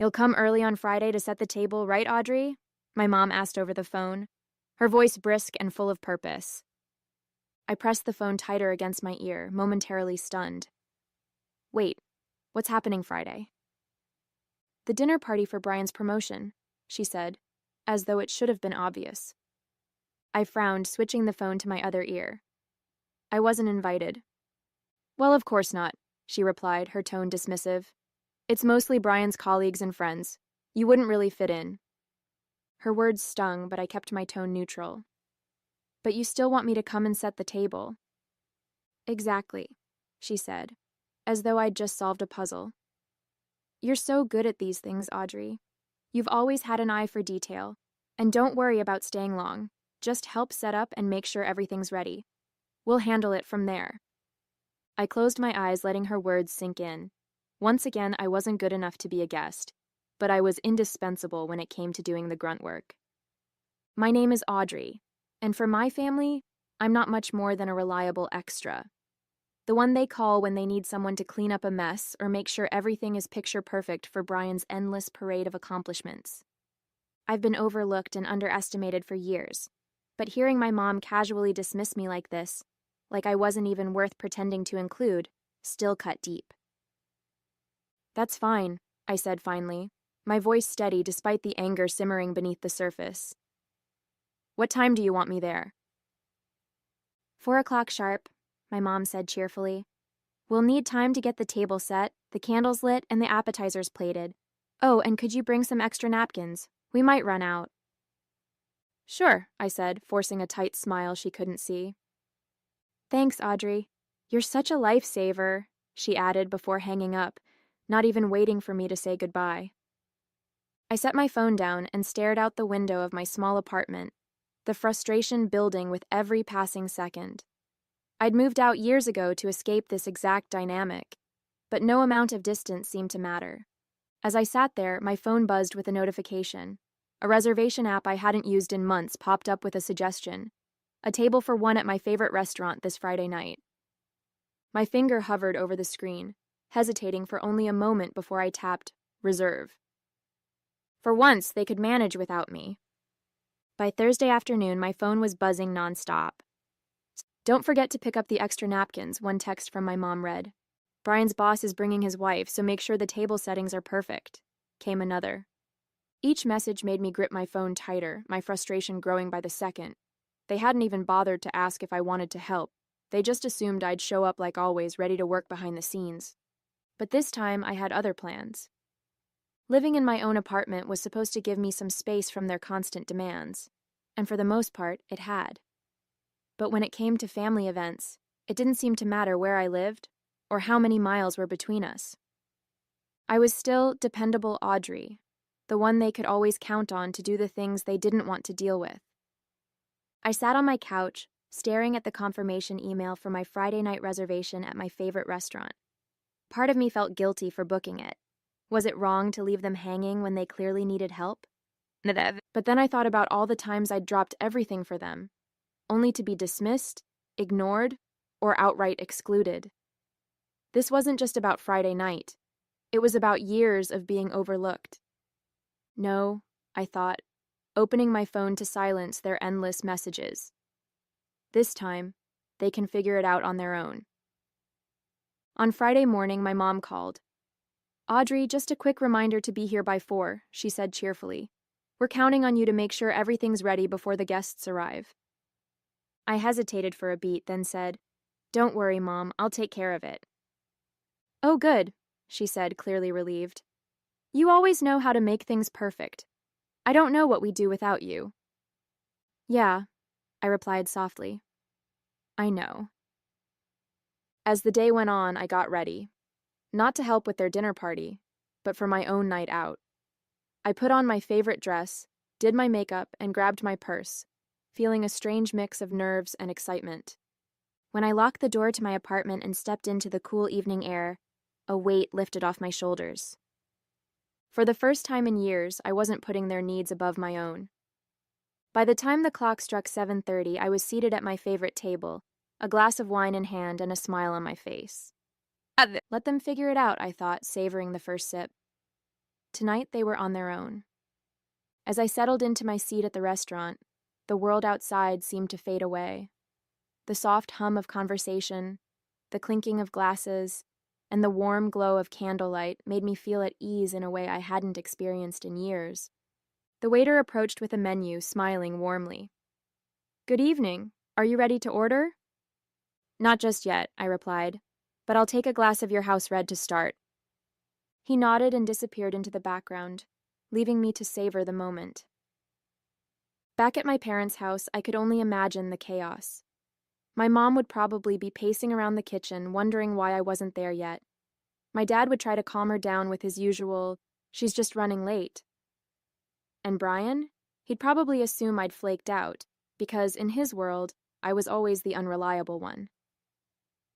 You'll come early on Friday to set the table, right, Audrey? My mom asked over the phone, her voice brisk and full of purpose. I pressed the phone tighter against my ear, momentarily stunned. Wait, what's happening Friday? The dinner party for Brian's promotion, she said, as though it should have been obvious. I frowned, switching the phone to my other ear. I wasn't invited. Well, of course not, she replied, her tone dismissive. It's mostly Brian's colleagues and friends. You wouldn't really fit in. Her words stung, but I kept my tone neutral. But you still want me to come and set the table. Exactly, she said, as though I'd just solved a puzzle. You're so good at these things, Audrey. You've always had an eye for detail. And don't worry about staying long. Just help set up and make sure everything's ready. We'll handle it from there. I closed my eyes, letting her words sink in. Once again, I wasn't good enough to be a guest, but I was indispensable when it came to doing the grunt work. My name is Audrey, and for my family, I'm not much more than a reliable extra. The one they call when they need someone to clean up a mess or make sure everything is picture perfect for Brian's endless parade of accomplishments. I've been overlooked and underestimated for years, but hearing my mom casually dismiss me like this, like I wasn't even worth pretending to include, still cut deep. That's fine, I said finally, my voice steady despite the anger simmering beneath the surface. What time do you want me there? 4 o'clock sharp, my mom said cheerfully. We'll need time to get the table set, the candles lit, and the appetizers plated. Oh, and could you bring some extra napkins? We might run out. Sure, I said, forcing a tight smile she couldn't see. Thanks, Audrey. You're such a lifesaver, she added before hanging up, not even waiting for me to say goodbye. I set my phone down and stared out the window of my small apartment, the frustration building with every passing second. I'd moved out years ago to escape this exact dynamic, but no amount of distance seemed to matter. As I sat there, my phone buzzed with a notification. A reservation app I hadn't used in months popped up with a suggestion: a table for one at my favorite restaurant this Friday night. My finger hovered over the screen, hesitating for only a moment before I tapped reserve. For once, they could manage without me. By Thursday afternoon, my phone was buzzing nonstop. "Don't forget to pick up the extra napkins," one text from my mom read. "Brian's boss is bringing his wife, so make sure the table settings are perfect," came another. Each message made me grip my phone tighter, my frustration growing by the second. They hadn't even bothered to ask if I wanted to help. They just assumed I'd show up like always, ready to work behind the scenes. But this time, I had other plans. Living in my own apartment was supposed to give me some space from their constant demands, and for the most part, it had. But when it came to family events, it didn't seem to matter where I lived or how many miles were between us. I was still dependable Audrey, the one they could always count on to do the things they didn't want to deal with. I sat on my couch, staring at the confirmation email for my Friday night reservation at my favorite restaurant. Part of me felt guilty for booking it. Was it wrong to leave them hanging when they clearly needed help? But then I thought about all the times I'd dropped everything for them, only to be dismissed, ignored, or outright excluded. This wasn't just about Friday night. It was about years of being overlooked. No, I thought, opening my phone to silence their endless messages. This time, they can figure it out on their own. On Friday morning, my mom called. "Audrey, just a quick reminder to be here by 4, she said cheerfully. "We're counting on you to make sure everything's ready before the guests arrive." I hesitated for a beat, then said, "Don't worry, Mom, I'll take care of it." "Oh, good," she said, clearly relieved. "You always know how to make things perfect. I don't know what we'd do without you." "Yeah," I replied softly. "I know." As the day went on, I got ready. Not to help with their dinner party, but for my own night out. I put on my favorite dress, did my makeup, and grabbed my purse, feeling a strange mix of nerves and excitement. When I locked the door to my apartment and stepped into the cool evening air, a weight lifted off my shoulders. For the first time in years, I wasn't putting their needs above my own. By the time the clock struck 7:30, I was seated at my favorite table, a glass of wine in hand and a smile on my face. Let them figure it out, I thought, savoring the first sip. Tonight they were on their own. As I settled into my seat at the restaurant, the world outside seemed to fade away. The soft hum of conversation, the clinking of glasses, and the warm glow of candlelight made me feel at ease in a way I hadn't experienced in years. The waiter approached with a menu, smiling warmly. "Good evening. Are you ready to order?" "Not just yet," I replied, "but I'll take a glass of your house red to start." He nodded and disappeared into the background, leaving me to savor the moment. Back at my parents' house, I could only imagine the chaos. My mom would probably be pacing around the kitchen, wondering why I wasn't there yet. My dad would try to calm her down with his usual, "She's just running late." And Brian? He'd probably assume I'd flaked out, because in his world, I was always the unreliable one.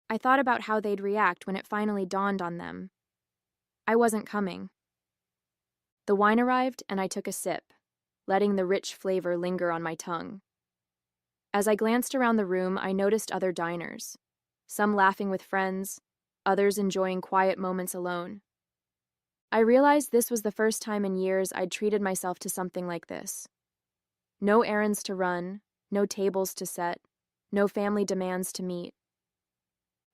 I thought about how they'd react when it finally dawned on them. I wasn't coming. The wine arrived, and I took a sip, letting the rich flavor linger on my tongue. As I glanced around the room, I noticed other diners, some laughing with friends, others enjoying quiet moments alone. I realized this was the first time in years I'd treated myself to something like this. No errands to run, no tables to set, no family demands to meet.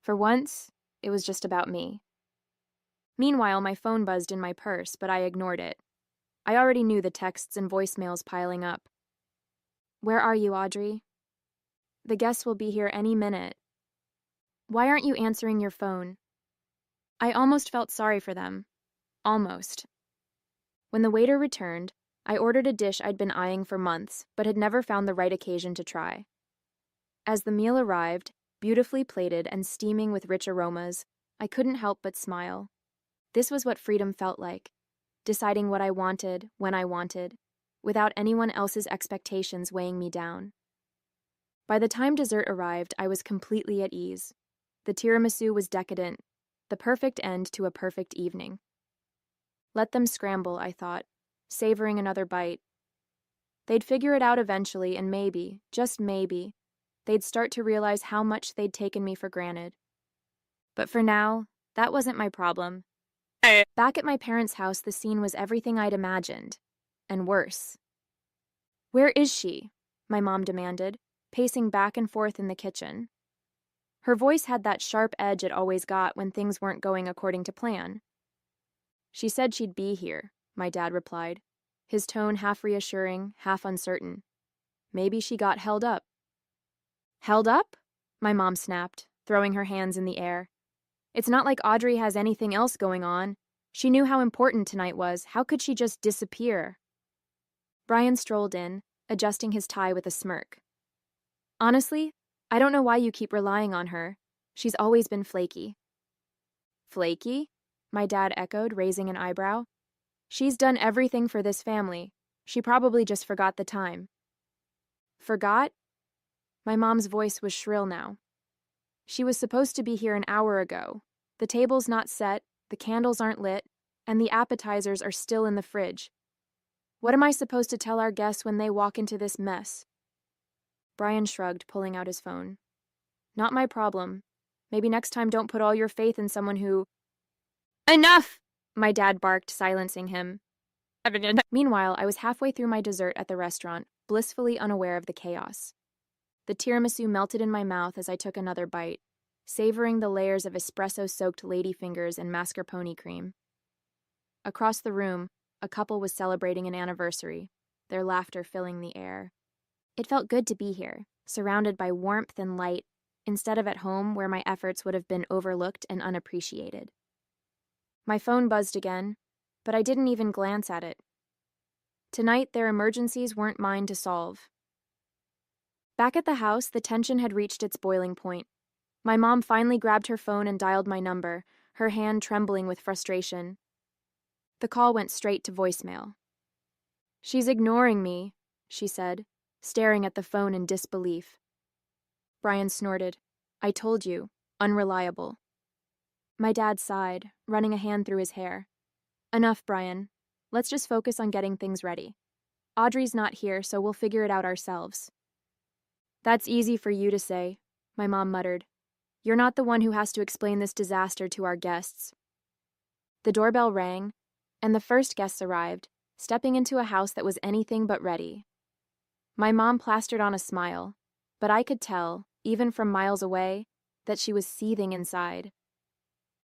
For once, it was just about me. Meanwhile, my phone buzzed in my purse, but I ignored it. I already knew the texts and voicemails piling up. "Where are you, Audrey? The guests will be here any minute. Why aren't you answering your phone?" I almost felt sorry for them. Almost. When the waiter returned, I ordered a dish I'd been eyeing for months, but had never found the right occasion to try. As the meal arrived, beautifully plated and steaming with rich aromas, I couldn't help but smile. This was what freedom felt like, deciding what I wanted, when I wanted, without anyone else's expectations weighing me down. By the time dessert arrived, I was completely at ease. The tiramisu was decadent, the perfect end to a perfect evening. Let them scramble, I thought, savoring another bite. They'd figure it out eventually, and maybe, just maybe, they'd start to realize how much they'd taken me for granted. But for now, that wasn't my problem. Back at my parents' house, the scene was everything I'd imagined, and worse. "Where is she?" my mom demanded, pacing back and forth in the kitchen. Her voice had that sharp edge it always got when things weren't going according to plan. "She said she'd be here," my dad replied, his tone half reassuring, half uncertain. "Maybe she got held up." "Held up?" my mom snapped, throwing her hands in the air. "It's not like Audrey has anything else going on. She knew how important tonight was. How could she just disappear?" Brian strolled in, adjusting his tie with a smirk. "Honestly, I don't know why you keep relying on her. She's always been flaky." "Flaky?" my dad echoed, raising an eyebrow. "She's done everything for this family. She probably just forgot the time." "Forgot?" My mom's voice was shrill now. "She was supposed to be here an hour ago. The table's not set, the candles aren't lit, and the appetizers are still in the fridge. What am I supposed to tell our guests when they walk into this mess?" Brian shrugged, pulling out his phone. "Not my problem. Maybe next time don't put all your faith in someone who—" "Enough!" my dad barked, silencing him. Meanwhile, I was halfway through my dessert at the restaurant, blissfully unaware of the chaos. The tiramisu melted in my mouth as I took another bite, savoring the layers of espresso-soaked ladyfingers and mascarpone cream. Across the room, a couple was celebrating an anniversary, their laughter filling the air. It felt good to be here, surrounded by warmth and light, instead of at home where my efforts would have been overlooked and unappreciated. My phone buzzed again, but I didn't even glance at it. Tonight, their emergencies weren't mine to solve. Back at the house, the tension had reached its boiling point. My mom finally grabbed her phone and dialed my number, her hand trembling with frustration. The call went straight to voicemail. "She's ignoring me," she said, staring at the phone in disbelief. Brian snorted. "I told you, unreliable." My dad sighed, running a hand through his hair. "Enough, Brian. Let's just focus on getting things ready. Audrey's not here, so we'll figure it out ourselves." "That's easy for you to say," my mom muttered. "You're not the one who has to explain this disaster to our guests." The doorbell rang, and the first guests arrived, stepping into a house that was anything but ready. My mom plastered on a smile, but I could tell, even from miles away, that she was seething inside.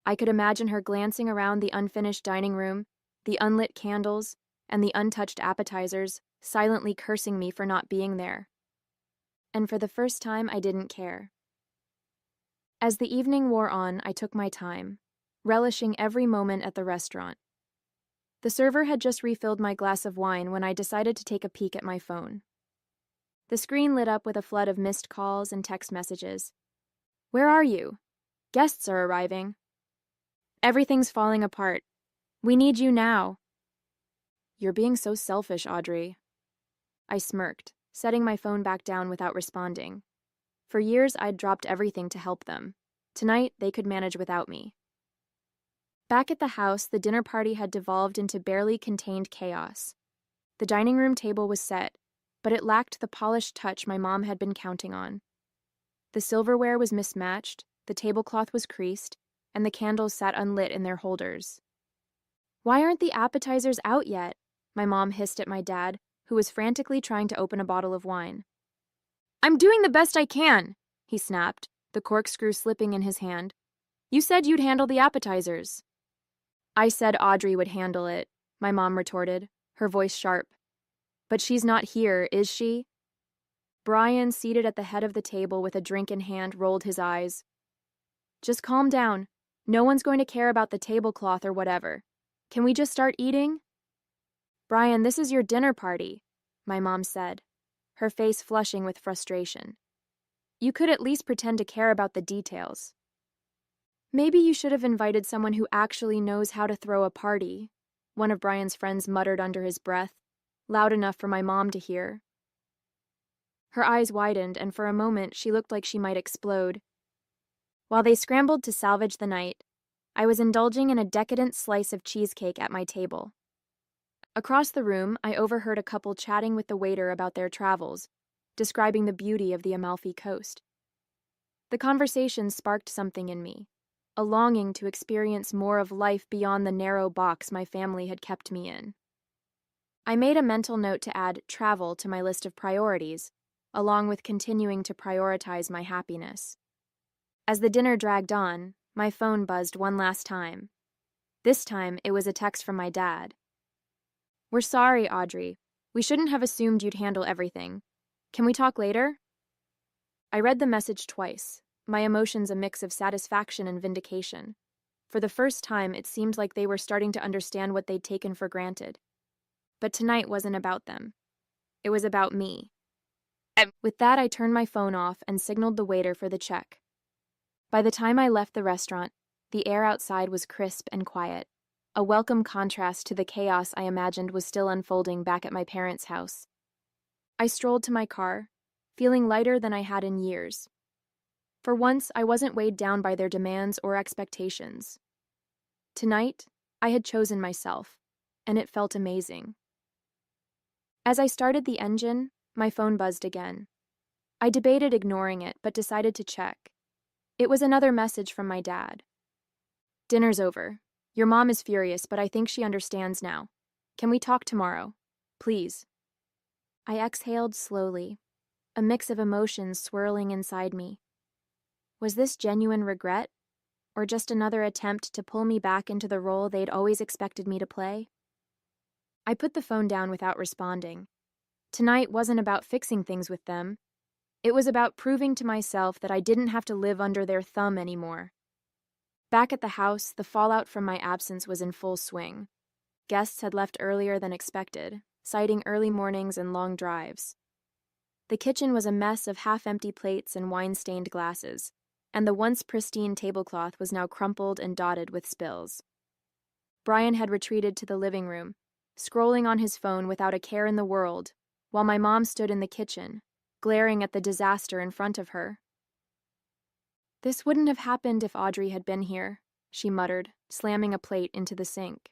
I could imagine her glancing around the unfinished dining room, the unlit candles, and the untouched appetizers, silently cursing me for not being there. And for the first time, I didn't care. As the evening wore on, I took my time, relishing every moment at the restaurant. The server had just refilled my glass of wine when I decided to take a peek at my phone. The screen lit up with a flood of missed calls and text messages. "Where are you? Guests are arriving. Everything's falling apart. We need you now." "You're being so selfish, Audrey." I smirked, setting my phone back down without responding. For years, I'd dropped everything to help them. Tonight, they could manage without me. Back at the house, the dinner party had devolved into barely contained chaos. The dining room table was set, but it lacked the polished touch my mom had been counting on. The silverware was mismatched, the tablecloth was creased, and the candles sat unlit in their holders. "Why aren't the appetizers out yet?" my mom hissed at my dad, who was frantically trying to open a bottle of wine. "I'm doing the best I can," he snapped, the corkscrew slipping in his hand. "You said you'd handle the appetizers." "I said Audrey would handle it," my mom retorted, her voice sharp. "But she's not here, is she?" Brian, seated at the head of the table with a drink in hand, rolled his eyes. "Just calm down. No one's going to care about the tablecloth or whatever. Can we just start eating?" "Brian, this is your dinner party," my mom said, her face flushing with frustration. "You could at least pretend to care about the details." Maybe you should have invited someone who actually knows how to throw a party, one of Brian's friends muttered under his breath, loud enough for my mom to hear. Her eyes widened, and for a moment she looked like she might explode. While they scrambled to salvage the night, I was indulging in a decadent slice of cheesecake at my table. Across the room, I overheard a couple chatting with the waiter about their travels, describing the beauty of the Amalfi Coast. The conversation sparked something in me, a longing to experience more of life beyond the narrow box my family had kept me in. I made a mental note to add travel to my list of priorities, along with continuing to prioritize my happiness. As the dinner dragged on, my phone buzzed one last time. This time, it was a text from my dad. "We're sorry, Audrey. We shouldn't have assumed you'd handle everything. Can we talk later?" I read the message twice, my emotions a mix of satisfaction and vindication. For the first time, it seemed like they were starting to understand what they'd taken for granted. But tonight wasn't about them. It was about me. With that, I turned my phone off and signaled the waiter for the check. By the time I left the restaurant, the air outside was crisp and quiet, a welcome contrast to the chaos I imagined was still unfolding back at my parents' house. I strolled to my car, feeling lighter than I had in years. For once, I wasn't weighed down by their demands or expectations. Tonight, I had chosen myself, and it felt amazing. As I started the engine, my phone buzzed again. I debated ignoring it, but decided to check. It was another message from my dad. "Dinner's over. Your mom is furious, but I think she understands now. Can we talk tomorrow? Please." I exhaled slowly, a mix of emotions swirling inside me. Was this genuine regret, or just another attempt to pull me back into the role they'd always expected me to play? I put the phone down without responding. Tonight wasn't about fixing things with them. It was about proving to myself that I didn't have to live under their thumb anymore. Back at the house, the fallout from my absence was in full swing. Guests had left earlier than expected, citing early mornings and long drives. The kitchen was a mess of half-empty plates and wine-stained glasses, and the once pristine tablecloth was now crumpled and dotted with spills. Brian had retreated to the living room, scrolling on his phone without a care in the world, while my mom stood in the kitchen, glaring at the disaster in front of her. "This wouldn't have happened if Audrey had been here," she muttered, slamming a plate into the sink.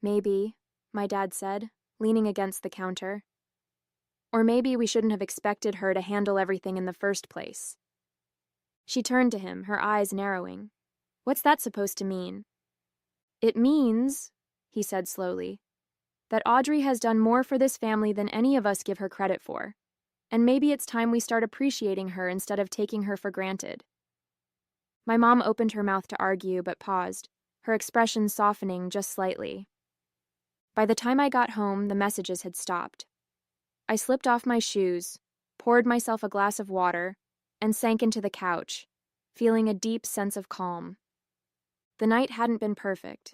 "Maybe," my dad said, leaning against the counter. "Or maybe we shouldn't have expected her to handle everything in the first place." She turned to him, her eyes narrowing. "What's that supposed to mean?" "It means," he said slowly, "that Audrey has done more for this family than any of us give her credit for. And maybe it's time we start appreciating her instead of taking her for granted." My mom opened her mouth to argue, but paused, her expression softening just slightly. By the time I got home, the messages had stopped. I slipped off my shoes, poured myself a glass of water, and sank into the couch, feeling a deep sense of calm. The night hadn't been perfect.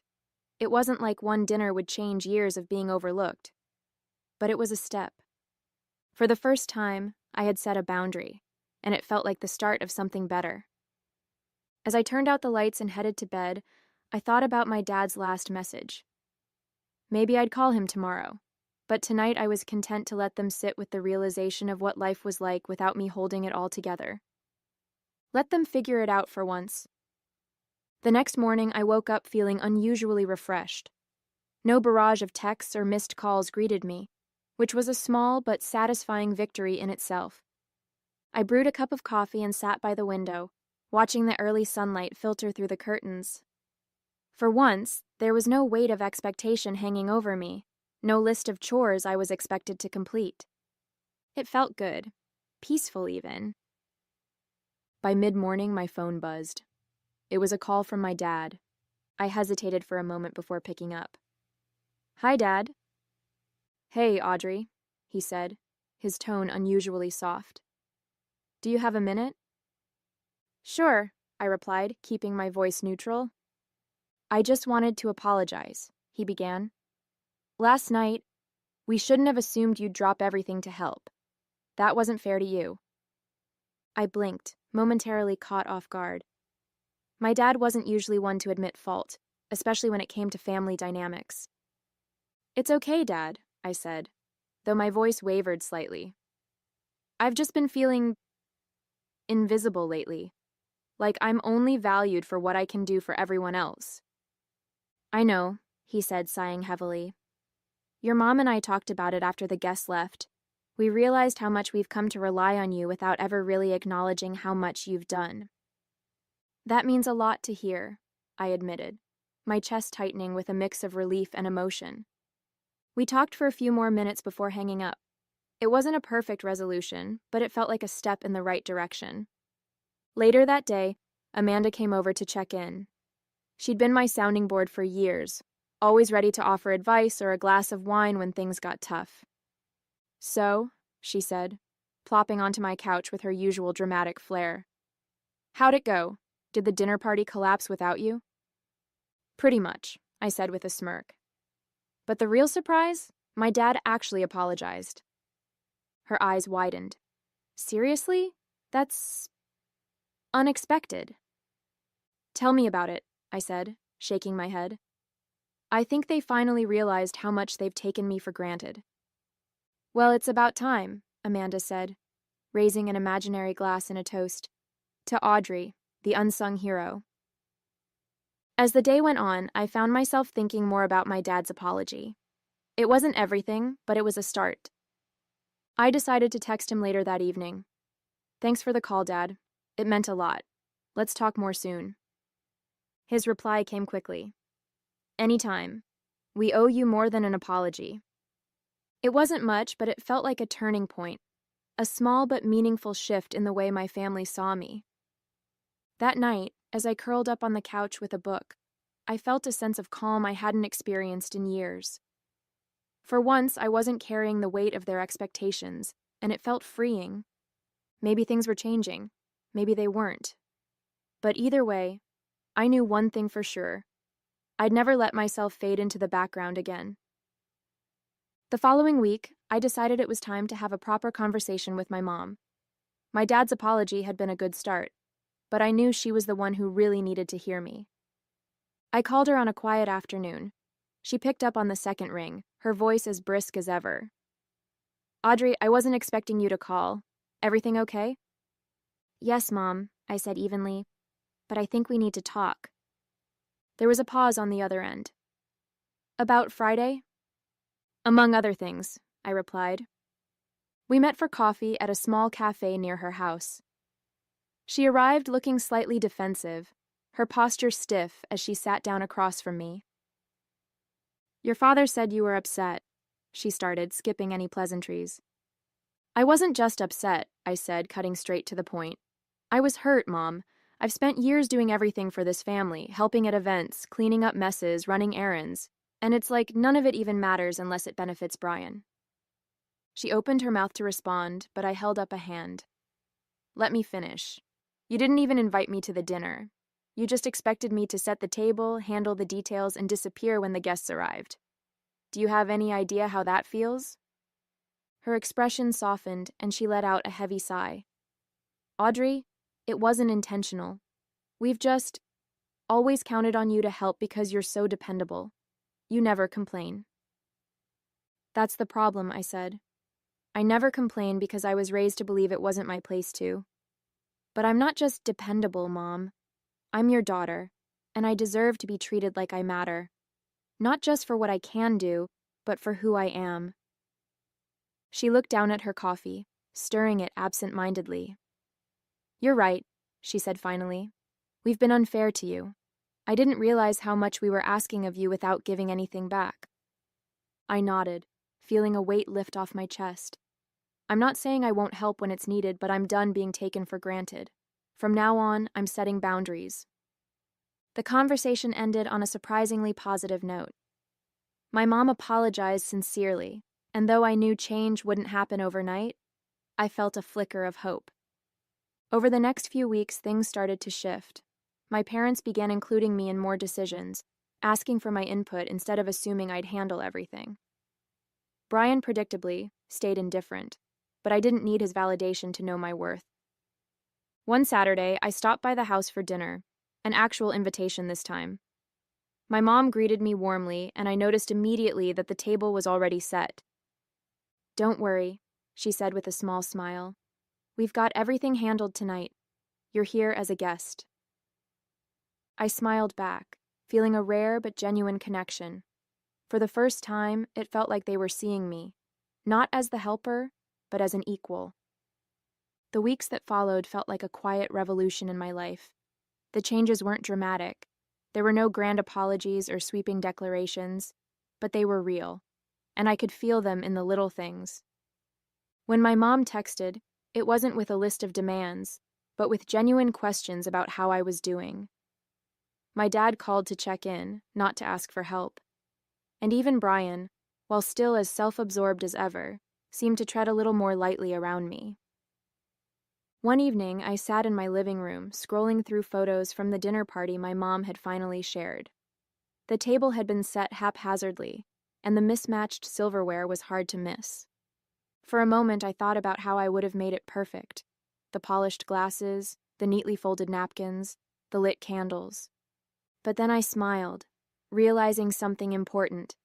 It wasn't like one dinner would change years of being overlooked. But it was a step. For the first time, I had set a boundary, and it felt like the start of something better. As I turned out the lights and headed to bed, I thought about my dad's last message. Maybe I'd call him tomorrow, but tonight I was content to let them sit with the realization of what life was like without me holding it all together. Let them figure it out for once. The next morning, I woke up feeling unusually refreshed. No barrage of texts or missed calls greeted me, which was a small but satisfying victory in itself. I brewed a cup of coffee and sat by the window, watching the early sunlight filter through the curtains. For once, there was no weight of expectation hanging over me, no list of chores I was expected to complete. It felt good, peaceful even. By mid-morning, my phone buzzed. It was a call from my dad. I hesitated for a moment before picking up. "Hi, Dad." "Hey, Audrey," he said, his tone unusually soft. "Do you have a minute?" "Sure," I replied, keeping my voice neutral. "I just wanted to apologize," he began. "Last night, we shouldn't have assumed you'd drop everything to help. That wasn't fair to you." I blinked, momentarily caught off guard. My dad wasn't usually one to admit fault, especially when it came to family dynamics. "It's okay, Dad," I said, though my voice wavered slightly. "I've just been feeling invisible lately, like I'm only valued for what I can do for everyone else." "I know," he said, sighing heavily. "Your mom and I talked about it after the guests left. We realized how much we've come to rely on you without ever really acknowledging how much you've done." "That means a lot to hear," I admitted, my chest tightening with a mix of relief and emotion. We talked for a few more minutes before hanging up. It wasn't a perfect resolution, but it felt like a step in the right direction. Later that day, Amanda came over to check in. She'd been my sounding board for years, always ready to offer advice or a glass of wine when things got tough. "So," she said, plopping onto my couch with her usual dramatic flair. "How'd it go? Did the dinner party collapse without you?" "Pretty much," I said with a smirk. But the real surprise? My dad actually apologized. Her eyes widened. "Seriously? That's unexpected." "Tell me about it," I said, shaking my head. "I think they finally realized how much they've taken me for granted." "Well, it's about time," Amanda said, raising an imaginary glass in a toast. "To Audrey, the unsung hero." As the day went on, I found myself thinking more about my dad's apology. It wasn't everything, but it was a start. I decided to text him later that evening. "Thanks for the call, Dad. It meant a lot. Let's talk more soon." His reply came quickly. "Anytime. We owe you more than an apology." It wasn't much, but it felt like a turning point, a small but meaningful shift in the way my family saw me. That night, as I curled up on the couch with a book, I felt a sense of calm I hadn't experienced in years. For once, I wasn't carrying the weight of their expectations, and it felt freeing. Maybe things were changing. Maybe they weren't. But either way, I knew one thing for sure. I'd never let myself fade into the background again. The following week, I decided it was time to have a proper conversation with my mom. My dad's apology had been a good start, but I knew she was the one who really needed to hear me. I called her on a quiet afternoon. She picked up on the second ring, her voice as brisk as ever. "Audrey, I wasn't expecting you to call. Everything okay?" "Yes, Mom," I said evenly, "but I think we need to talk." There was a pause on the other end. "About Friday?" "Among other things," I replied. We met for coffee at a small cafe near her house. She arrived looking slightly defensive, her posture stiff as she sat down across from me. "Your father said you were upset," she started, skipping any pleasantries. "I wasn't just upset," I said, cutting straight to the point. "I was hurt, Mom. I've spent years doing everything for this family, helping at events, cleaning up messes, running errands, and it's like none of it even matters unless it benefits Brian." She opened her mouth to respond, but I held up a hand. "Let me finish. You didn't even invite me to the dinner. You just expected me to set the table, handle the details, and disappear when the guests arrived. Do you have any idea how that feels?" Her expression softened, and she let out a heavy sigh. "Audrey, it wasn't intentional. We've just always counted on you to help because you're so dependable. You never complain." "That's the problem," I said. "I never complain because I was raised to believe it wasn't my place to. But I'm not just dependable, Mom. I'm your daughter, and I deserve to be treated like I matter. Not just for what I can do, but for who I am." She looked down at her coffee, stirring it absent-mindedly. "You're right," she said finally. "We've been unfair to you. I didn't realize how much we were asking of you without giving anything back." I nodded, feeling a weight lift off my chest. I'm not saying I won't help when it's needed, but I'm done being taken for granted. From now on, I'm setting boundaries. The conversation ended on a surprisingly positive note. My mom apologized sincerely, and though I knew change wouldn't happen overnight, I felt a flicker of hope. Over the next few weeks, things started to shift. My parents began including me in more decisions, asking for my input instead of assuming I'd handle everything. Brian, predictably, stayed indifferent, but I didn't need his validation to know my worth. One Saturday, I stopped by the house for dinner. an actual invitation this time. My mom greeted me warmly, and I noticed immediately that the table was already set. "Don't worry," she said with a small smile. "We've got everything handled tonight. You're here as a guest." I smiled back, feeling a rare but genuine connection. For the first time, it felt like they were seeing me, not as the helper, but as an equal. The weeks that followed felt like a quiet revolution in my life. The changes weren't dramatic. There were no grand apologies or sweeping declarations, but they were real, and I could feel them in the little things. When my mom texted, it wasn't with a list of demands, but with genuine questions about how I was doing. My dad called to check in, not to ask for help. And even Brian, while still as self-absorbed as ever, seemed to tread a little more lightly around me. One evening, I sat in my living room, scrolling through photos from the dinner party my mom had finally shared. The table had been set haphazardly, and the mismatched silverware was hard to miss. For a moment, I thought about how I would have made it perfect. The polished glasses, the neatly folded napkins, the lit candles. But then I smiled, realizing something important.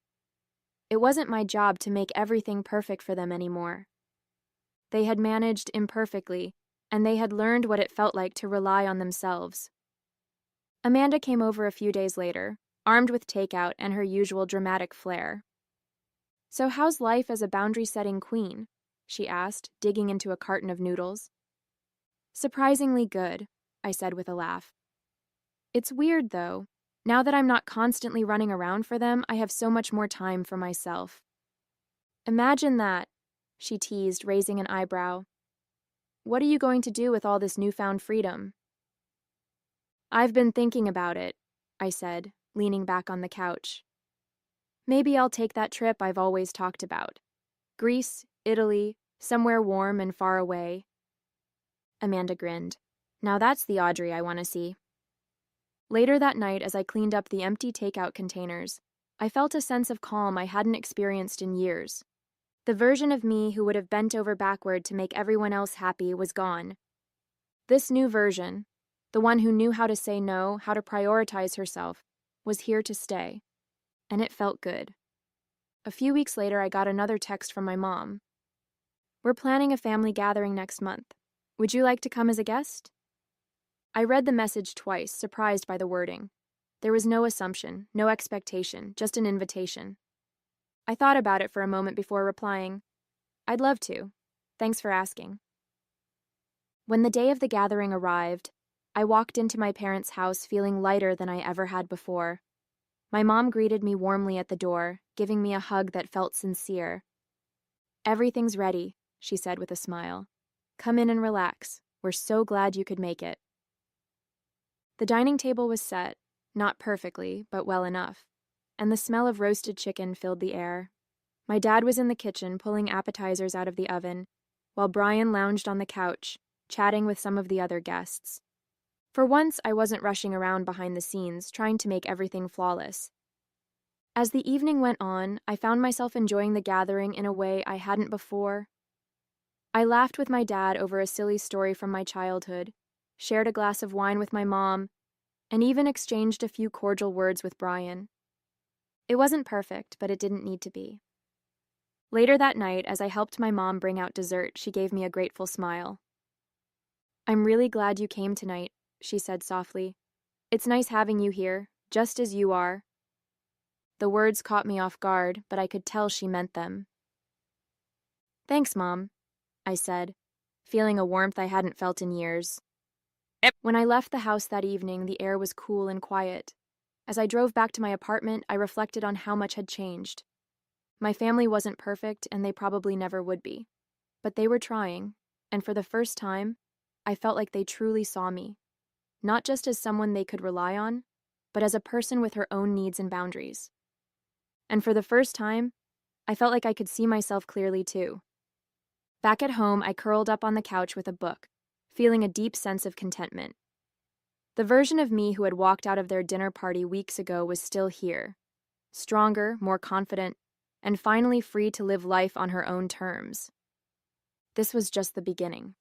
It wasn't my job to make everything perfect for them anymore. They had managed imperfectly, and they had learned what it felt like to rely on themselves. Amanda came over a few days later, armed with takeout and her usual dramatic flair. "So how's life as a boundary-setting queen?" she asked, digging into a carton of noodles. "Surprisingly good," I said with a laugh. "It's weird, though. Now that I'm not constantly running around for them, I have so much more time for myself." "Imagine that," she teased, raising an eyebrow. "What are you going to do with all this newfound freedom?" "I've been thinking about it," I said, leaning back on the couch. "Maybe I'll take that trip I've always talked about. Greece, Italy, somewhere warm and far away." Amanda grinned. "Now that's the Audrey I want to see." Later that night, as I cleaned up the empty takeout containers, I felt a sense of calm I hadn't experienced in years. The version of me who would have bent over backward to make everyone else happy was gone. This new version, the one who knew how to say no, how to prioritize herself, was here to stay. And it felt good. A few weeks later, I got another text from my mom. "We're planning a family gathering next month. Would you like to come as a guest?" I read the message twice, surprised by the wording. There was no assumption, no expectation, just an invitation. I thought about it for a moment before replying, "I'd love to. Thanks for asking." When the day of the gathering arrived, I walked into my parents' house feeling lighter than I ever had before. My mom greeted me warmly at the door, giving me a hug that felt sincere. "Everything's ready," she said with a smile. "Come in and relax. We're so glad you could make it." The dining table was set, not perfectly, but well enough, and the smell of roasted chicken filled the air. My dad was in the kitchen pulling appetizers out of the oven, while Brian lounged on the couch, chatting with some of the other guests. For once, I wasn't rushing around behind the scenes, trying to make everything flawless. As the evening went on, I found myself enjoying the gathering in a way I hadn't before. I laughed with my dad over a silly story from my childhood, shared a glass of wine with my mom, and even exchanged a few cordial words with Brian. It wasn't perfect, but it didn't need to be. Later that night, as I helped my mom bring out dessert, she gave me a grateful smile. "I'm really glad you came tonight," she said softly. "It's nice having you here, just as you are." The words caught me off guard, but I could tell she meant them. "Thanks, Mom," I said, feeling a warmth I hadn't felt in years. When I left the house that evening, the air was cool and quiet. As I drove back to my apartment, I reflected on how much had changed. My family wasn't perfect, and they probably never would be. But they were trying, and for the first time, I felt like they truly saw me. Not just as someone they could rely on, but as a person with her own needs and boundaries. And for the first time, I felt like I could see myself clearly too. Back at home, I curled up on the couch with a book, feeling a deep sense of contentment. The version of me who had walked out of their dinner party weeks ago was still here, stronger, more confident, and finally free to live life on her own terms. This was just the beginning.